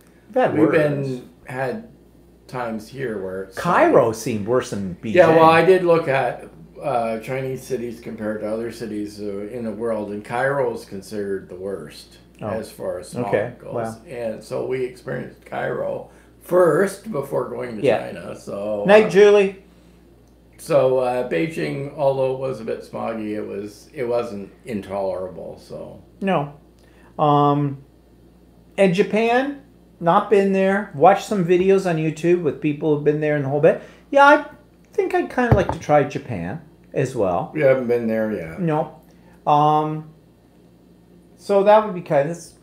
times here where it's Cairo seemed worse than Beijing. Yeah, well, I did look at Chinese cities compared to other cities in the world, and Cairo is considered the worst as far as smog goes. Wow. And so we experienced Cairo first before going to China. So night, Julie. So Beijing, although it was a bit smoggy, it wasn't intolerable. So no, and Japan. Not been there. Watched some videos on YouTube with people who've been there and the whole bit. Yeah, I think I'd kind of like to try Japan as well. You haven't been there yet. No. So that would be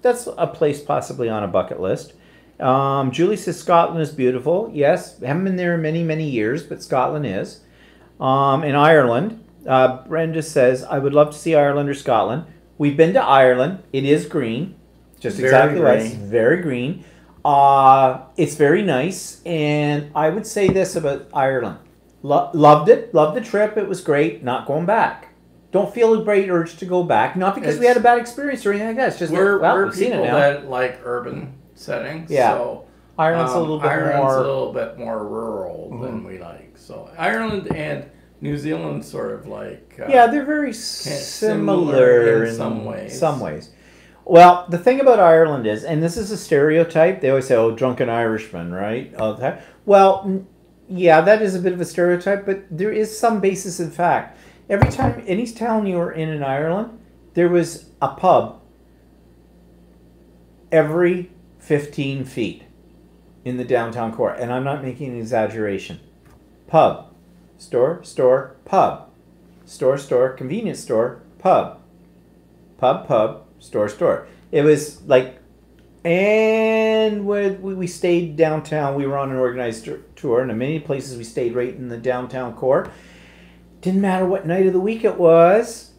that's a place possibly on a bucket list. Julie says Scotland is beautiful. Yes, haven't been there in many, many years, but Scotland is. In Ireland, Brenda says, I would love to see Ireland or Scotland. We've been to Ireland. It is green. Just exactly right. It's very green. It's very nice, and I would say this about Ireland. Loved it. Loved the trip. It was great. Not going back. Don't feel a great urge to go back. Not because we had a bad experience or anything like that. It's just we're people that like urban settings. Yeah. So Ireland's a little bit more rural than we like. So Ireland and New Zealand sort of like they're very similar in some ways. Well, the thing about Ireland is, and this is a stereotype, they always say, oh, drunken Irishman, right? Well, yeah, that is a bit of a stereotype, but there is some basis in fact. Every time, any town you were in Ireland, there was a pub every 15 feet in the downtown core. And I'm not making an exaggeration. Pub, store, pub. Store, convenience store, pub. Pub, store. It was like, and we stayed downtown. We were on an organized tour, and in many places we stayed right in the downtown core. Didn't matter what night of the week it was,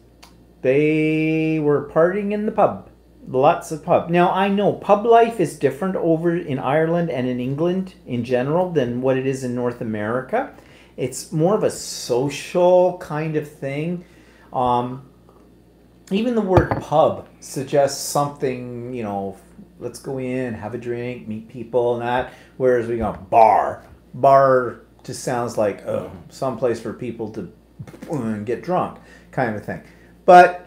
they were partying in the pub. Lots of pub. Now, I know pub life is different over in Ireland and in England in general than what it is in North America. It's more of a social kind of thing. Even the word pub suggests something, let's go in, have a drink, meet people and that. Whereas we go bar. Bar just sounds like some place for people to get drunk kind of thing. But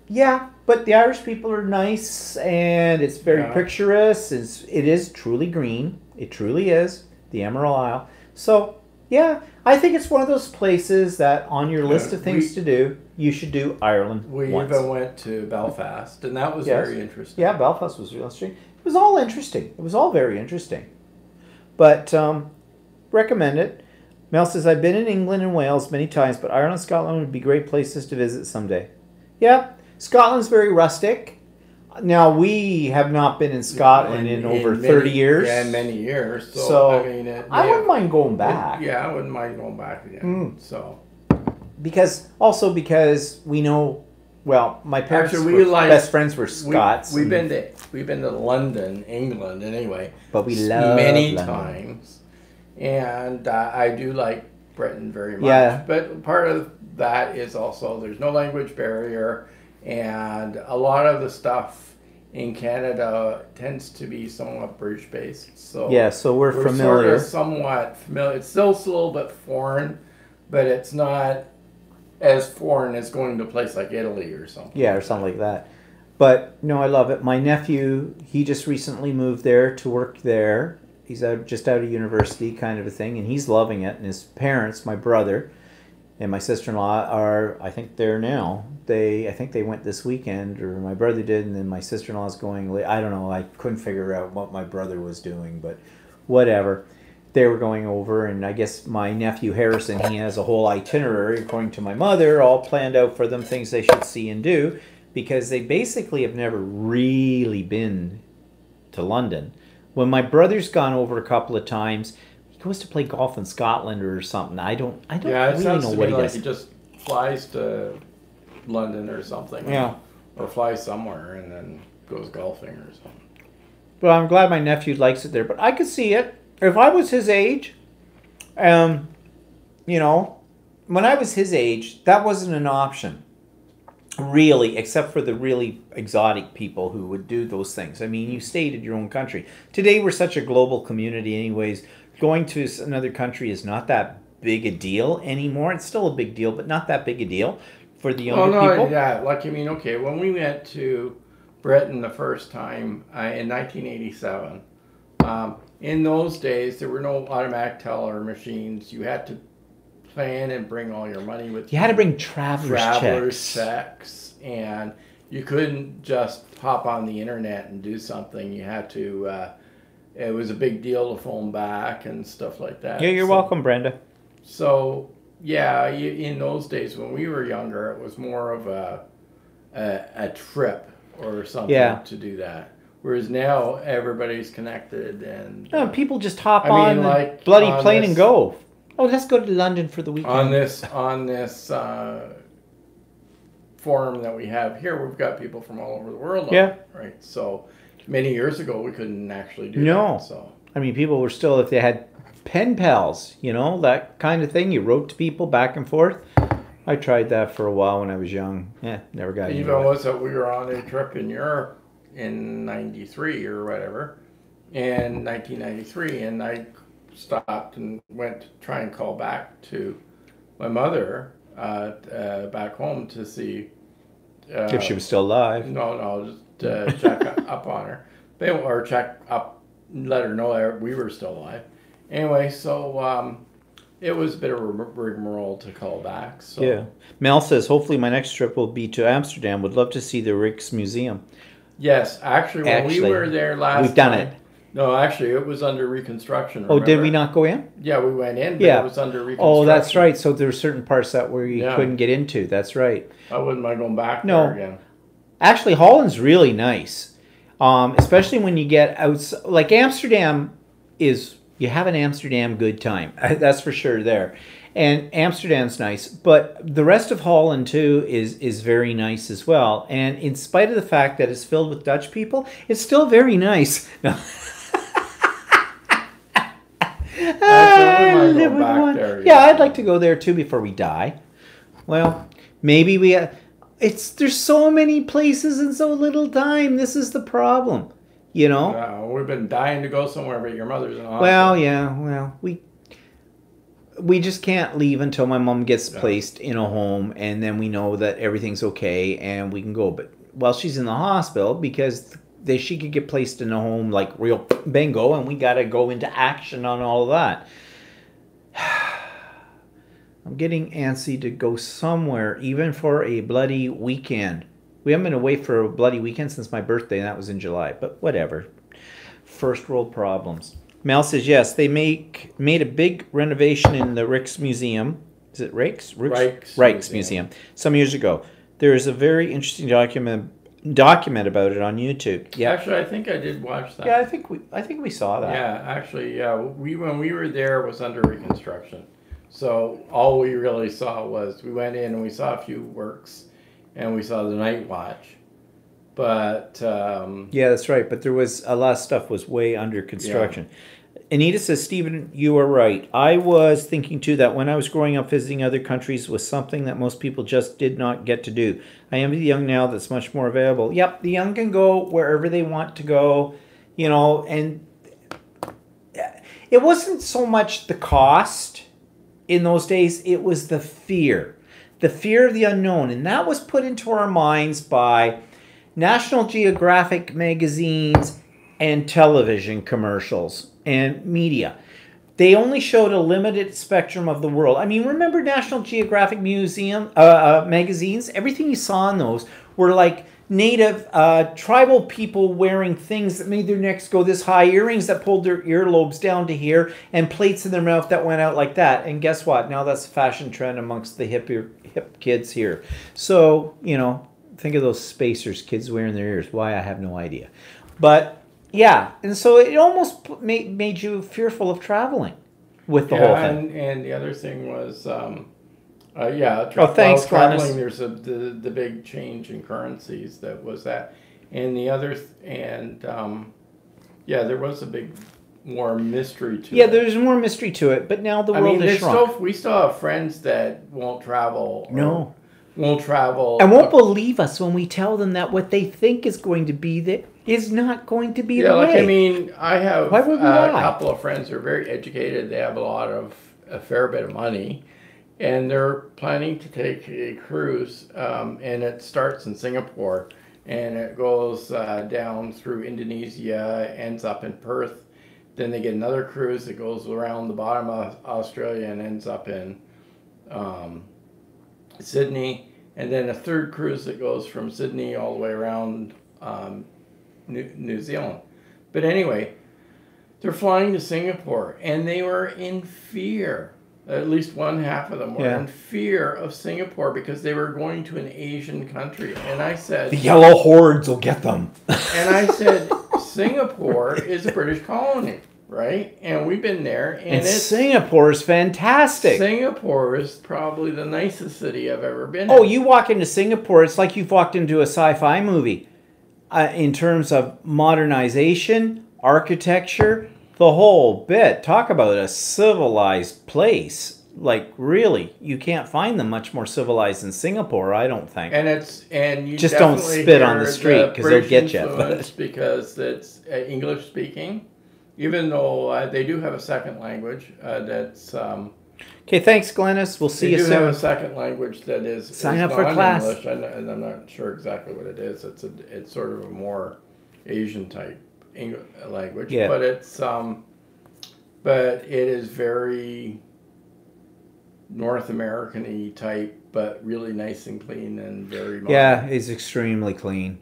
the Irish people are nice and it's very picturesque. It is truly green. It truly is. The Emerald Isle. So, yeah, I think it's one of those places that on your list of things to do, you should do Ireland We once. even went to Belfast, and that was very interesting. Yeah, Belfast was really interesting. It was all interesting. It was all very interesting. But recommend it. Mel says, I've been in England and Wales many times, but Ireland and Scotland would be great places to visit someday. Yeah, Scotland's very rustic. Now, we have not been in Scotland in over 30 years. Yeah, in many years. So I mean, I wouldn't mind going back. I wouldn't mind going back again. So, because we know, well, my parents best friends were Scots. We've been to London, England, anyway. But we love many London. times, and I do like Britain very much. Yeah. But part of that is also there's no language barrier, and a lot of the stuff in Canada tends to be somewhat British based. So so we're familiar. Sort of somewhat familiar. It's still a little bit foreign, but it's not as foreign as going to a place like Italy or something. Yeah, or something like that. But no, I love it. My nephew, he just recently moved there to work there, He's just out of university, kind of a thing, and he's loving it. And his parents, my brother and my sister-in-law, are, I think they're now. I think they went this weekend, or my brother did, and then my sister-in-law's going. I don't know. I couldn't figure out what my brother was doing, but whatever. They were going over, and I guess my nephew Harrison, he has a whole itinerary, according to my mother, all planned out for them, things they should see and do, because they basically have never really been to London. When my brother's gone over a couple of times, he goes to play golf in Scotland or something. I don't Yeah, it really sounds know to what me he like does. he just flies to London or something. Yeah. Or flies somewhere and then goes golfing or something. But I'm glad my nephew likes it there. But I could see it. If I was his age, you know, when I was his age, that wasn't an option. Really, except for the really exotic people who would do those things. I mean, you stayed in your own country. Today, we're such a global community anyways. Going to another country is not that big a deal anymore. It's still a big deal, but not that big a deal for the younger people. Yeah, like, I mean, okay, when we went to Britain the first time in 1987, in those days, there were no automatic teller machines. You had to plan and bring all your money with you. You had to bring traveler's checks, and you couldn't just hop on the internet and do something. You had to, it was a big deal to phone back and stuff like that. Yeah, you're welcome, Brenda. So, yeah, in those days when we were younger, it was more of a trip or something to do that. Whereas now everybody's connected and No, people just hop I mean, on the like, bloody on plane this- and go. Oh, let's go to London for the weekend. on this forum that we have here, we've got people from all over the world. Yeah. On it, right. So many years ago, we couldn't actually do No. that. So I mean, people were still, if they had pen pals, you know, that kind of thing. You wrote to people back and forth. I tried that for a while when I was young. Never got into even it. was that we were on a trip in Europe in '93 or whatever, in 1993, and I stopped and went to try and call back to my mother back home to see If she was still alive. No, just check up on her. Or check up, let her know we were still alive. Anyway, so it was a bit of a rigmarole to call back. So. Yeah. Mel says, hopefully my next trip will be to Amsterdam. Would love to see the Rijksmuseum. Yes, actually, when we were there last we've done time, it. No, actually, it was under reconstruction. Oh, did remember? we not go in? Yeah, we went in, but Yeah. it was under reconstruction. Oh, that's right. So there were certain parts that where you couldn't get into. That's right. I wouldn't mind going back No. there again. Actually, Holland's really nice, especially when you get out. Like Amsterdam is, you have an Amsterdam good time. That's for sure there. And Amsterdam's nice, but the rest of Holland too is very nice as well. And in spite of the fact that it's filled with Dutch people, it's still very nice. No. I wouldn't mind going back there, Yeah, I'd like to go there too before we die. Well, maybe we. There's so many places in so little time. This is the problem, you know. We've been dying to go somewhere, but your mother's in hospital. Well, yeah. Well, we just can't leave until my mom gets placed in a home, and then we know that everything's okay and we can go. But while she's in the hospital, because she could get placed in a home like real bingo, and we got to go into action on all of that. I'm getting antsy to go somewhere, even for a bloody weekend. We haven't been away for a bloody weekend since my birthday, and that was in July. But whatever. First world problems. Mel says, yes, they made a big renovation in the Rijksmuseum. Is it Rijksmuseum. Some years ago. There is a very interesting document about it on YouTube. Yeah. Actually, I think I did watch that. Yeah, I think we saw that. Yeah, actually, yeah. When we were there, it was under reconstruction. So all we really saw was we went in and we saw a few works, and we saw the night watch. But yeah, that's right. But there was a lot of stuff was way under construction. Yeah. Anita says, Stephen, you are right. I was thinking too that when I was growing up, visiting other countries was something that most people just did not get to do. I am the young now that's much more available. Yep, the young can go wherever they want to go, you know, and it wasn't so much the cost in those days, it was the fear of the unknown. And that was put into our minds by National Geographic magazines and television commercials. and media. They only showed a limited spectrum of the world. I mean, remember National Geographic Museum magazines? Everything you saw in those were like native tribal people wearing things that made their necks go this high, earrings that pulled their earlobes down to here, and plates in their mouth that went out like that. And guess what? Now that's a fashion trend amongst the hip kids here. So, you know, think of those spacers, kids wearing their ears. Why, I have no idea. But yeah, and so it almost made you fearful of traveling with the whole thing. And the other thing was, thanks, traveling. There's the big change in currencies that was that, and the other, there was a big more mystery to it. Yeah, there's more mystery to it, but now the world is shrunk. We still have friends that won't travel. No. Won't travel. And won't believe us when we tell them that what they think is going to be is not going to be the way. I mean, I have a couple of friends who are very educated. They have a fair bit of money, and they're planning to take a cruise, and it starts in Singapore, and it goes down through Indonesia, ends up in Perth. Then they get another cruise that goes around the bottom of Australia and ends up in Sydney, and then a third cruise that goes from Sydney all the way around New Zealand. But anyway, they're flying to Singapore, and they were in fear. At least one half of them were in fear of Singapore because they were going to an Asian country. And I said, the yellow hordes will get them. And I said, Singapore is a British colony, right? And we've been there. And Singapore is fantastic. Singapore is probably the nicest city I've ever been in. Oh, you walk into Singapore, it's like you've walked into a sci-fi movie. In terms of modernization, architecture, the whole bit. Talk about a civilized place. Like, really, you can't find them much more civilized than Singapore, I don't think. And you just don't spit on the street because they'll get you. Because it's English speaking, even though they do have a second language that's. Okay, thanks, Glennis. We'll see you soon. They do have a second language that is sign up for class. English, and I'm not sure exactly what it is. It's sort of a more Asian type language, but but it is very North American-y type, but really nice and clean and very modern. Yeah, it's extremely clean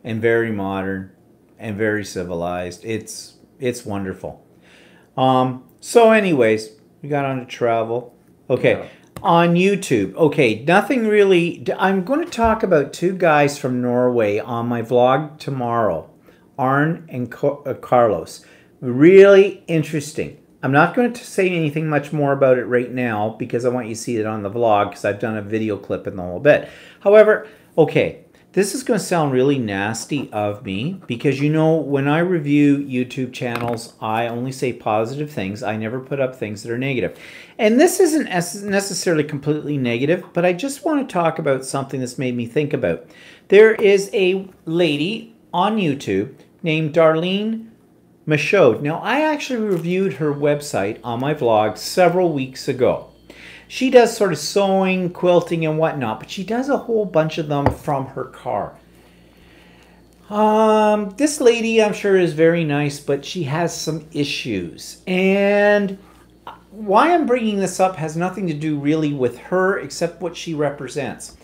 and very modern and very civilized. It's wonderful. So anyways, we got on to travel. Okay. Yeah. On YouTube. Okay, nothing really. I'm going to talk about two guys from Norway on my vlog tomorrow. Arne and Carlos. Really interesting. I'm not going to say anything much more about it right now because I want you to see it on the vlog because I've done a video clip in the whole bit. However, okay, this is going to sound really nasty of me because, you know, when I review YouTube channels, I only say positive things. I never put up things that are negative. And this isn't necessarily completely negative, but I just want to talk about something that's made me think about. There is a lady on YouTube named Darlene Michaud. Now, I actually reviewed her website on my vlog several weeks ago. She does sort of sewing, quilting, and whatnot, but she does a whole bunch of them from her car. This lady, I'm sure, is very nice, but she has some issues. And why I'm bringing this up has nothing to do really with her, except what she represents.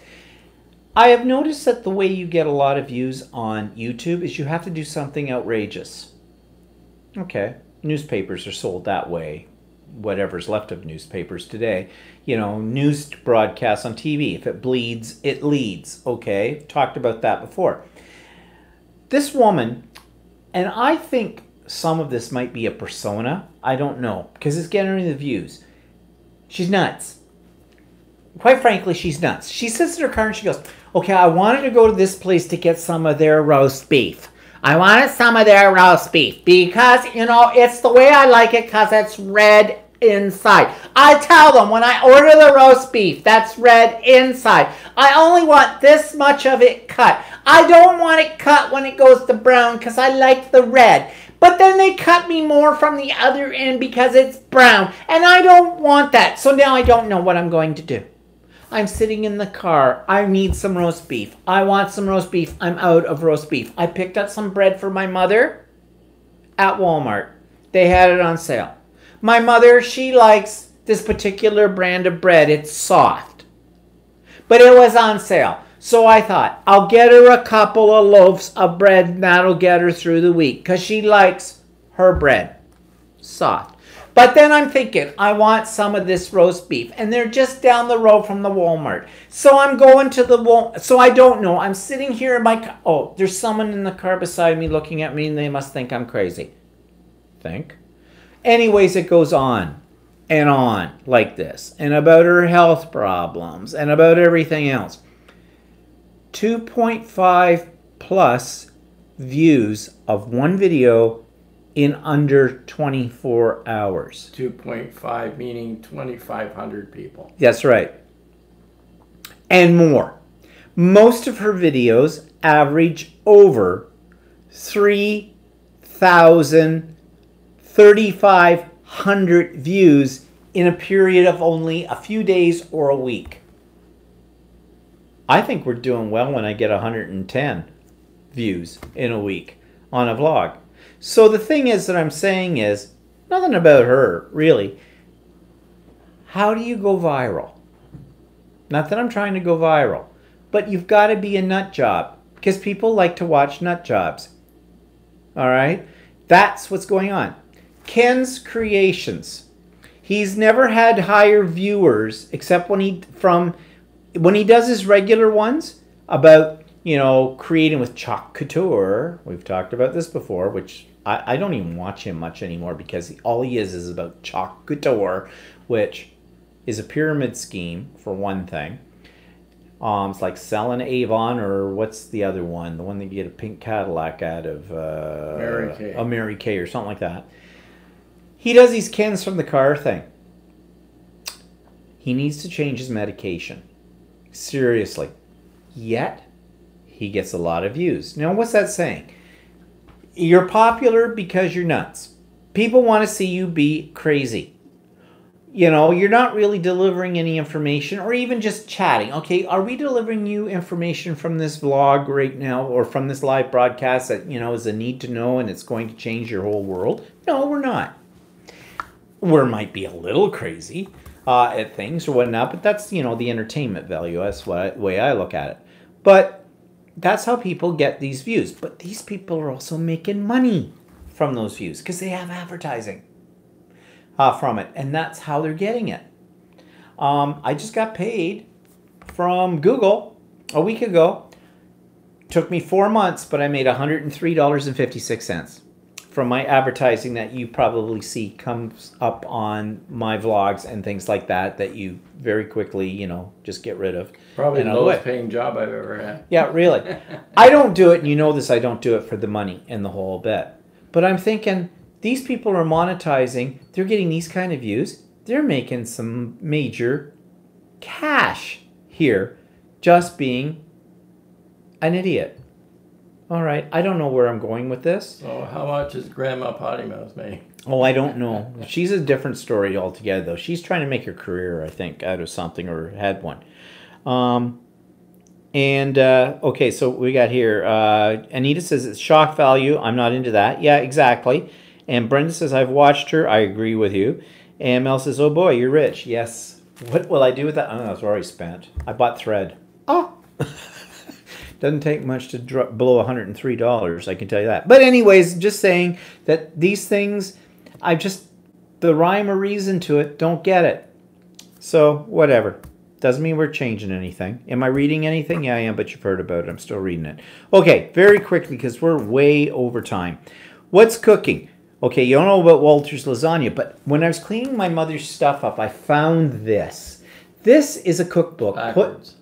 I have noticed that the way you get a lot of views on YouTube is you have to do something outrageous. Okay, newspapers are sold that way. Whatever's left of newspapers today. You know, news broadcasts on TV. If it bleeds, it leads. Okay, talked about that before. This woman, and I think some of this might be a persona. I don't know, because it's getting the views. She's nuts. Quite frankly, she's nuts. She sits in her car and she goes, okay, I wanted to go to this place to get some of their roast beef. I wanted some of their roast beef because, you know, it's the way I like it because it's red inside. I tell them when I order the roast beef, that's red inside. I only want this much of it cut. I don't want it cut when it goes to brown because I like the red. But then they cut me more from the other end because it's brown. And I don't want that. So now I don't know what I'm going to do. I'm sitting in the car. I need some roast beef. I want some roast beef. I'm out of roast beef. I picked up some bread for my mother at Walmart. They had it on sale. My mother, she likes this particular brand of bread. It's soft. But it was on sale. So I thought, I'll get her a couple of loaves of bread and that'll get her through the week because she likes her bread soft. But then I'm thinking, I want some of this roast beef. And they're just down the road from the Walmart. So I'm going to the Walmart. So I don't know. I'm sitting here in my car. Oh, there's someone in the car beside me looking at me and they must think I'm crazy. Think? Anyways, it goes on and on like this. And about her health problems and about everything else. 2.5 plus views of one video in under 24 hours. 2.5 meaning 2,500 people. That's right. And more. Most of her videos average over 3,500 views in a period of only a few days or a week. I think we're doing well when I get 110 views in a week on a vlog. So the thing is that I'm saying is, nothing about her, really. How do you go viral? Not that I'm trying to go viral, but you've got to be a nut job because people like to watch nut jobs. All right? That's what's going on. Ken's Creations. He's never had higher viewers except when he does his regular ones about, you know, creating with Chalk Couture. We've talked about this before, which I don't even watch him much anymore because all he is about Chalk Couture, which is a pyramid scheme for one thing. It's like selling Avon, or what's the other one? The one that you get a pink Cadillac out of? Mary Kay. A Mary Kay or something like that. He does these Kens from the car thing. He needs to change his medication. Seriously. Yet, he gets a lot of views. Now, what's that saying? You're popular because you're nuts. People want to see you be crazy. You know, you're not really delivering any information or even just chatting. Okay, are we delivering you information from this vlog right now or from this live broadcast that, you know, is a need to know and it's going to change your whole world? No, we're not. We might be a little crazy at things or whatnot, but that's, you know, the entertainment value. That's the way I look at it. But that's how people get these views. But these people are also making money from those views because they have advertising from it. And that's how they're getting it. I just got paid from Google a week ago. Took me 4 months, but I made $103.56 from my advertising that you probably see comes up on my vlogs and things like that you very quickly, you know, just get rid of. Probably the lowest paying job I've ever had. Yeah, really. I don't do it, and you know this, I don't do it for the money and the whole bit. But I'm thinking, these people are monetizing, they're getting these kind of views, they're making some major cash here just being an idiot. All right, I don't know where I'm going with this. So how much is Grandma Potty Mouth make? Oh, I don't know. She's a different story altogether, though. She's trying to make her career, I think, out of something, or had one. Okay, so we got here. Anita says it's shock value. I'm not into that. Yeah, exactly. And Brenda says, I've watched her. I agree with you. And Mel says, oh boy, you're rich. Yes. What will I do with that? Oh, it's already spent. I bought thread. Oh. Doesn't take much to blow $103, I can tell you that. But anyways, just saying that these things, the rhyme or reason to it, don't get it. So, whatever. Doesn't mean we're changing anything. Am I reading anything? Yeah, I am, but you've heard about it. I'm still reading it. Okay, very quickly, because we're way over time. What's cooking? Okay, you don't know about Walter's lasagna, but when I was cleaning my mother's stuff up, I found this. This is a cookbook. Backwards.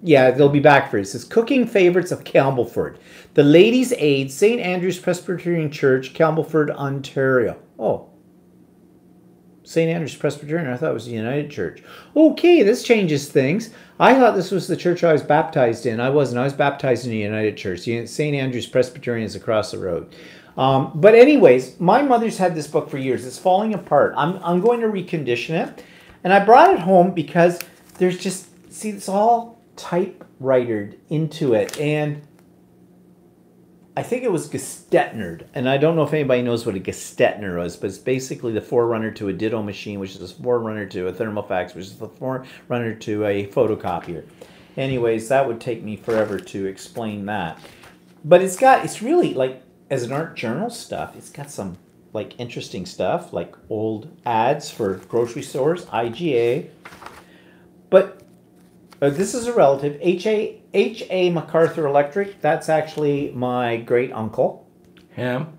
Yeah, they'll be back for it. It says Cooking Favorites of Campbellford. The Ladies' Aid, St. Andrew's Presbyterian Church, Campbellford, Ontario. Oh. St. Andrew's Presbyterian. I thought it was the United Church. Okay, this changes things. I thought this was the church I was baptized in. I wasn't. I was baptized in the United Church. St. Andrew's Presbyterian is across the road. But anyways, my mother's had this book for years. It's falling apart. I'm going to recondition it. And I brought it home because there's just, see, it's all typewritered into it, and I think it was Gestetner, and I don't know if anybody knows what a Gestetner was, but it's basically the forerunner to a ditto machine, which is the forerunner to a thermofax, which is the forerunner to a photocopier. Anyways, that would take me forever to explain that. But it's really like, as an art journal stuff, it's got some like interesting stuff, like old ads for grocery stores, IGA. But this is a relative, H.A. MacArthur Electric. That's actually my great uncle. Ham.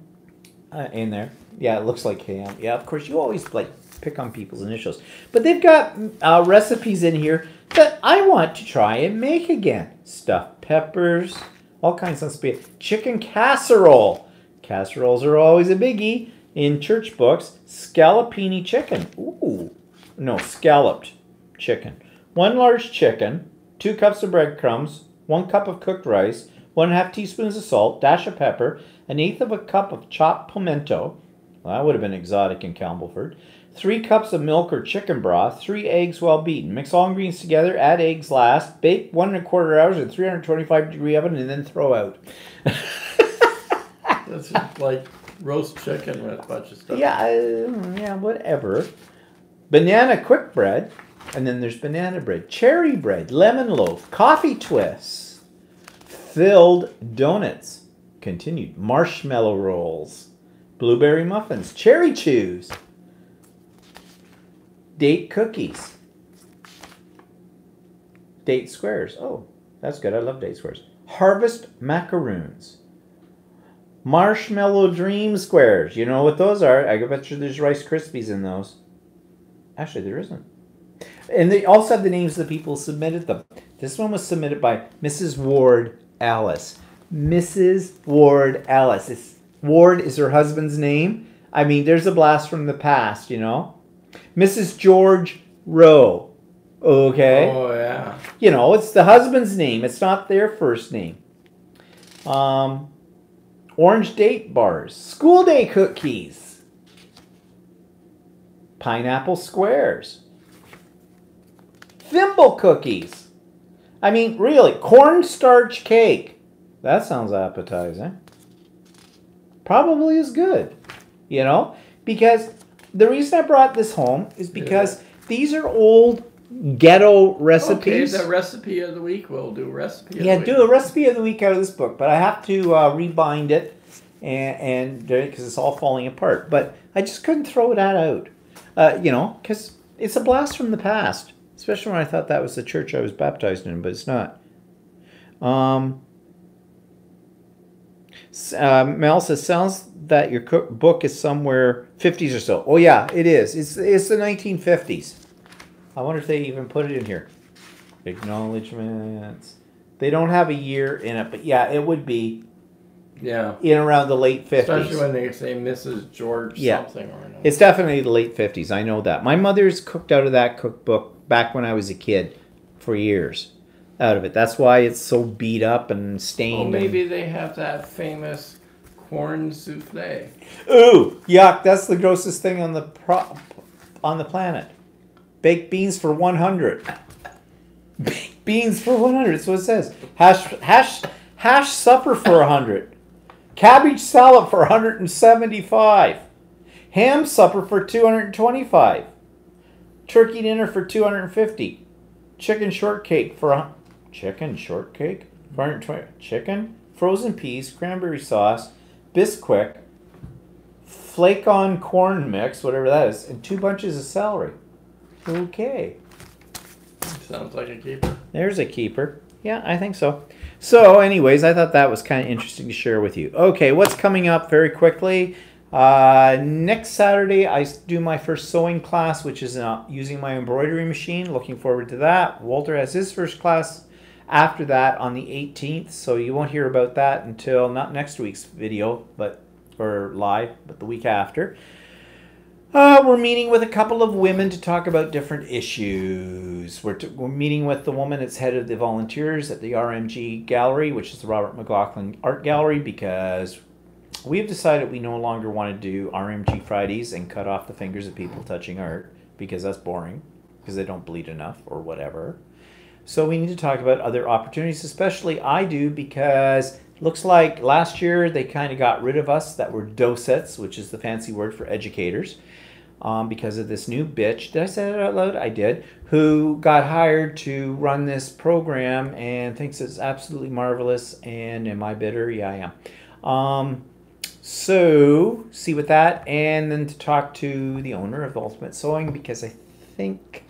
In there. Yeah, it looks like ham. Yeah, of course, you always like pick on people's initials. But they've got recipes in here that I want to try and make again. Stuffed peppers, all kinds of stuff. Chicken casserole. Casseroles are always a biggie in church books. Scallopini chicken. Ooh. No, scalloped chicken. 1 large chicken, 2 cups of breadcrumbs, 1 cup of cooked rice, 1.5 teaspoons of salt, dash of pepper, 1/8 of a cup of chopped pimento. Well, that would have been exotic in Campbellford. 3 cups of milk or chicken broth, 3 eggs well beaten. Mix all ingredients together, add eggs last, bake 1 1/4 hours in 325-degree oven, and then throw out. That's like roast chicken with a bunch of stuff. Yeah, whatever. Banana quick bread, and then there's banana bread, cherry bread, lemon loaf, coffee twists, filled donuts, continued marshmallow rolls, blueberry muffins, cherry chews, date cookies, date squares. Oh, that's good. I love date squares. Harvest macaroons. Marshmallow dream squares. You know what those are. I bet you there's Rice Krispies in those. Actually, there isn't. And they also have the names of the people who submitted them. This one was submitted by Mrs. Ward Alice. Mrs. Ward Alice. Ward is her husband's name. I mean, there's a blast from the past, you know. Mrs. George Rowe. Okay. Oh, yeah. You know, it's the husband's name. It's not their first name. Orange date bars. School day cookies. Pineapple squares. Thimble cookies. I mean, really, cornstarch cake. That sounds appetizing. Probably is good, you know? Because the reason I brought this home is because these are old ghetto recipes. Okay, the recipe of the week. We'll do recipe of the week. Do a recipe of the week out of this book, but I have to rebind it and because it's all falling apart. But I just couldn't throw that out, you know, because it's a blast from the past. Especially when I thought that was the church I was baptized in, but it's not. Mel says, sounds that your book is somewhere 50s or so. Oh yeah, it is. It's the 1950s. I wonder if they even put it in here. Acknowledgements. They don't have a year in it, but yeah, it would be in around the late 50s. Especially when they say Mrs. George something or another. It's definitely the late 50s. I know that. My mother's cooked out of that cookbook back when I was a kid for years out of it. That's why it's so beat up and stained. Well, maybe they have that famous corn souffle. Ooh, yuck. That's the grossest thing on the planet. Baked beans for 100. Baked beans for 100. That's what it says. Hash supper for 100. Cabbage salad for 175. Ham supper for 225. Turkey dinner for 250. Chicken shortcake for 120. Chicken, frozen peas, cranberry sauce, Bisquick, flake on corn mix, whatever that is, and 2 bunches of celery. Okay. Sounds like a keeper. There's a keeper. Yeah, I think so. So, anyways, I thought that was kind of interesting to share with you. Okay, what's coming up very quickly? Next Saturday, I do my first sewing class, which is using my embroidery machine. Looking forward to that. Walter has his first class after that on the 18th, so you won't hear about that until not next week's video, or live, but the week after. We're meeting with a couple of women to talk about different issues. We're meeting with the woman that's head of the volunteers at the RMG Gallery, which is the Robert McLaughlin Art Gallery, because we have decided we no longer want to do RMG Fridays and cut off the fingers of people touching art, because that's boring, because they don't bleed enough or whatever. So we need to talk about other opportunities, especially I do, because Looks like last year they kind of got rid of us that were docets, which is the fancy word for educators, because of this new bitch. Did I say that out loud? I did. Who got hired to run this program and thinks it's absolutely marvelous. And am I bitter? Yeah, I am. So, see with that, and then to talk to the owner of Ultimate Sewing, because I think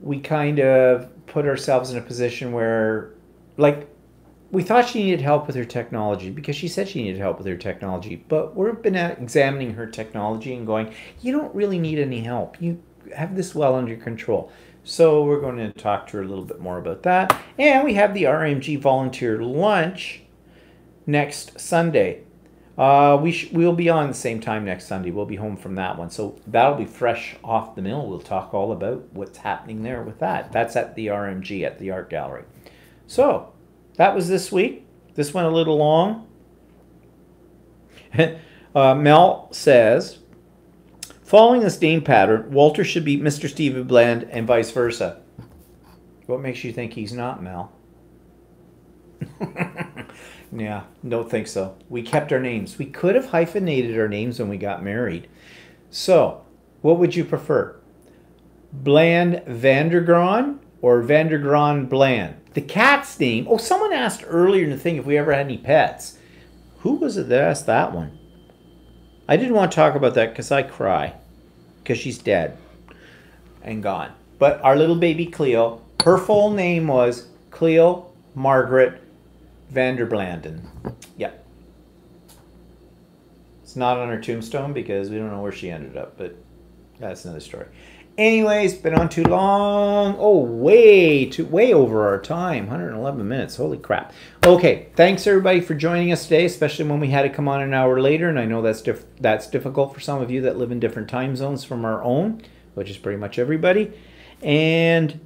we kind of put ourselves in a position where, like, we thought she needed help with her technology because she said she needed help with her technology. But we've been examining her technology and going, you don't really need any help. You have this well under control. So we're going to talk to her a little bit more about that. And we have the RMG volunteer lunch next Sunday. We'll be on the same time next Sunday. We'll be home from that one. So that'll be fresh off the mill. We'll talk all about what's happening there with that. That's at the RMG at the Art Gallery. So that was this week. This went a little long. Mel says, following this name pattern, Walter should be Mr. Stephen Bland and vice versa. What makes you think he's not, Mel? Yeah, don't think so. We kept our names. We could have hyphenated our names when we got married. So, what would you prefer? Bland Vandergron or Vandergron Bland? The cat's name. Oh, someone asked earlier in the thing if we ever had any pets. Who was it that asked that one? I didn't want to talk about that because I cry. Because she's dead and gone. But our little baby Cleo, her full name was Cleo Margaret Vanderblanden. Yep. It's not on her tombstone because we don't know where she ended up, but that's another story. Anyways, been on too long. Oh, way over our time. 111 minutes. Holy crap. Okay, thanks everybody for joining us today, especially when we had to come on an hour later, and I know that's difficult for some of you that live in different time zones from our own, which is pretty much everybody. And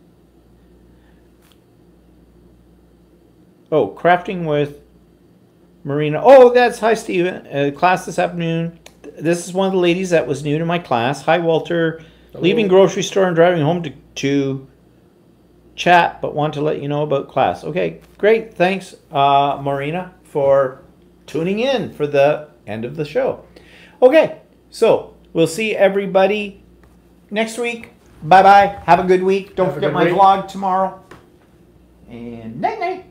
oh, crafting with Marina. Oh, that's hi, Steven. Class this afternoon. This is one of the ladies that was new to my class. Hi, Walter. Hello. Leaving grocery store and driving home to chat, but want to let you know about class. Okay, great. Thanks, Marina, for tuning in for the end of the show. Okay, so we'll see everybody next week. Bye-bye. Have a good week. Don't forget my vlog tomorrow. And night-night.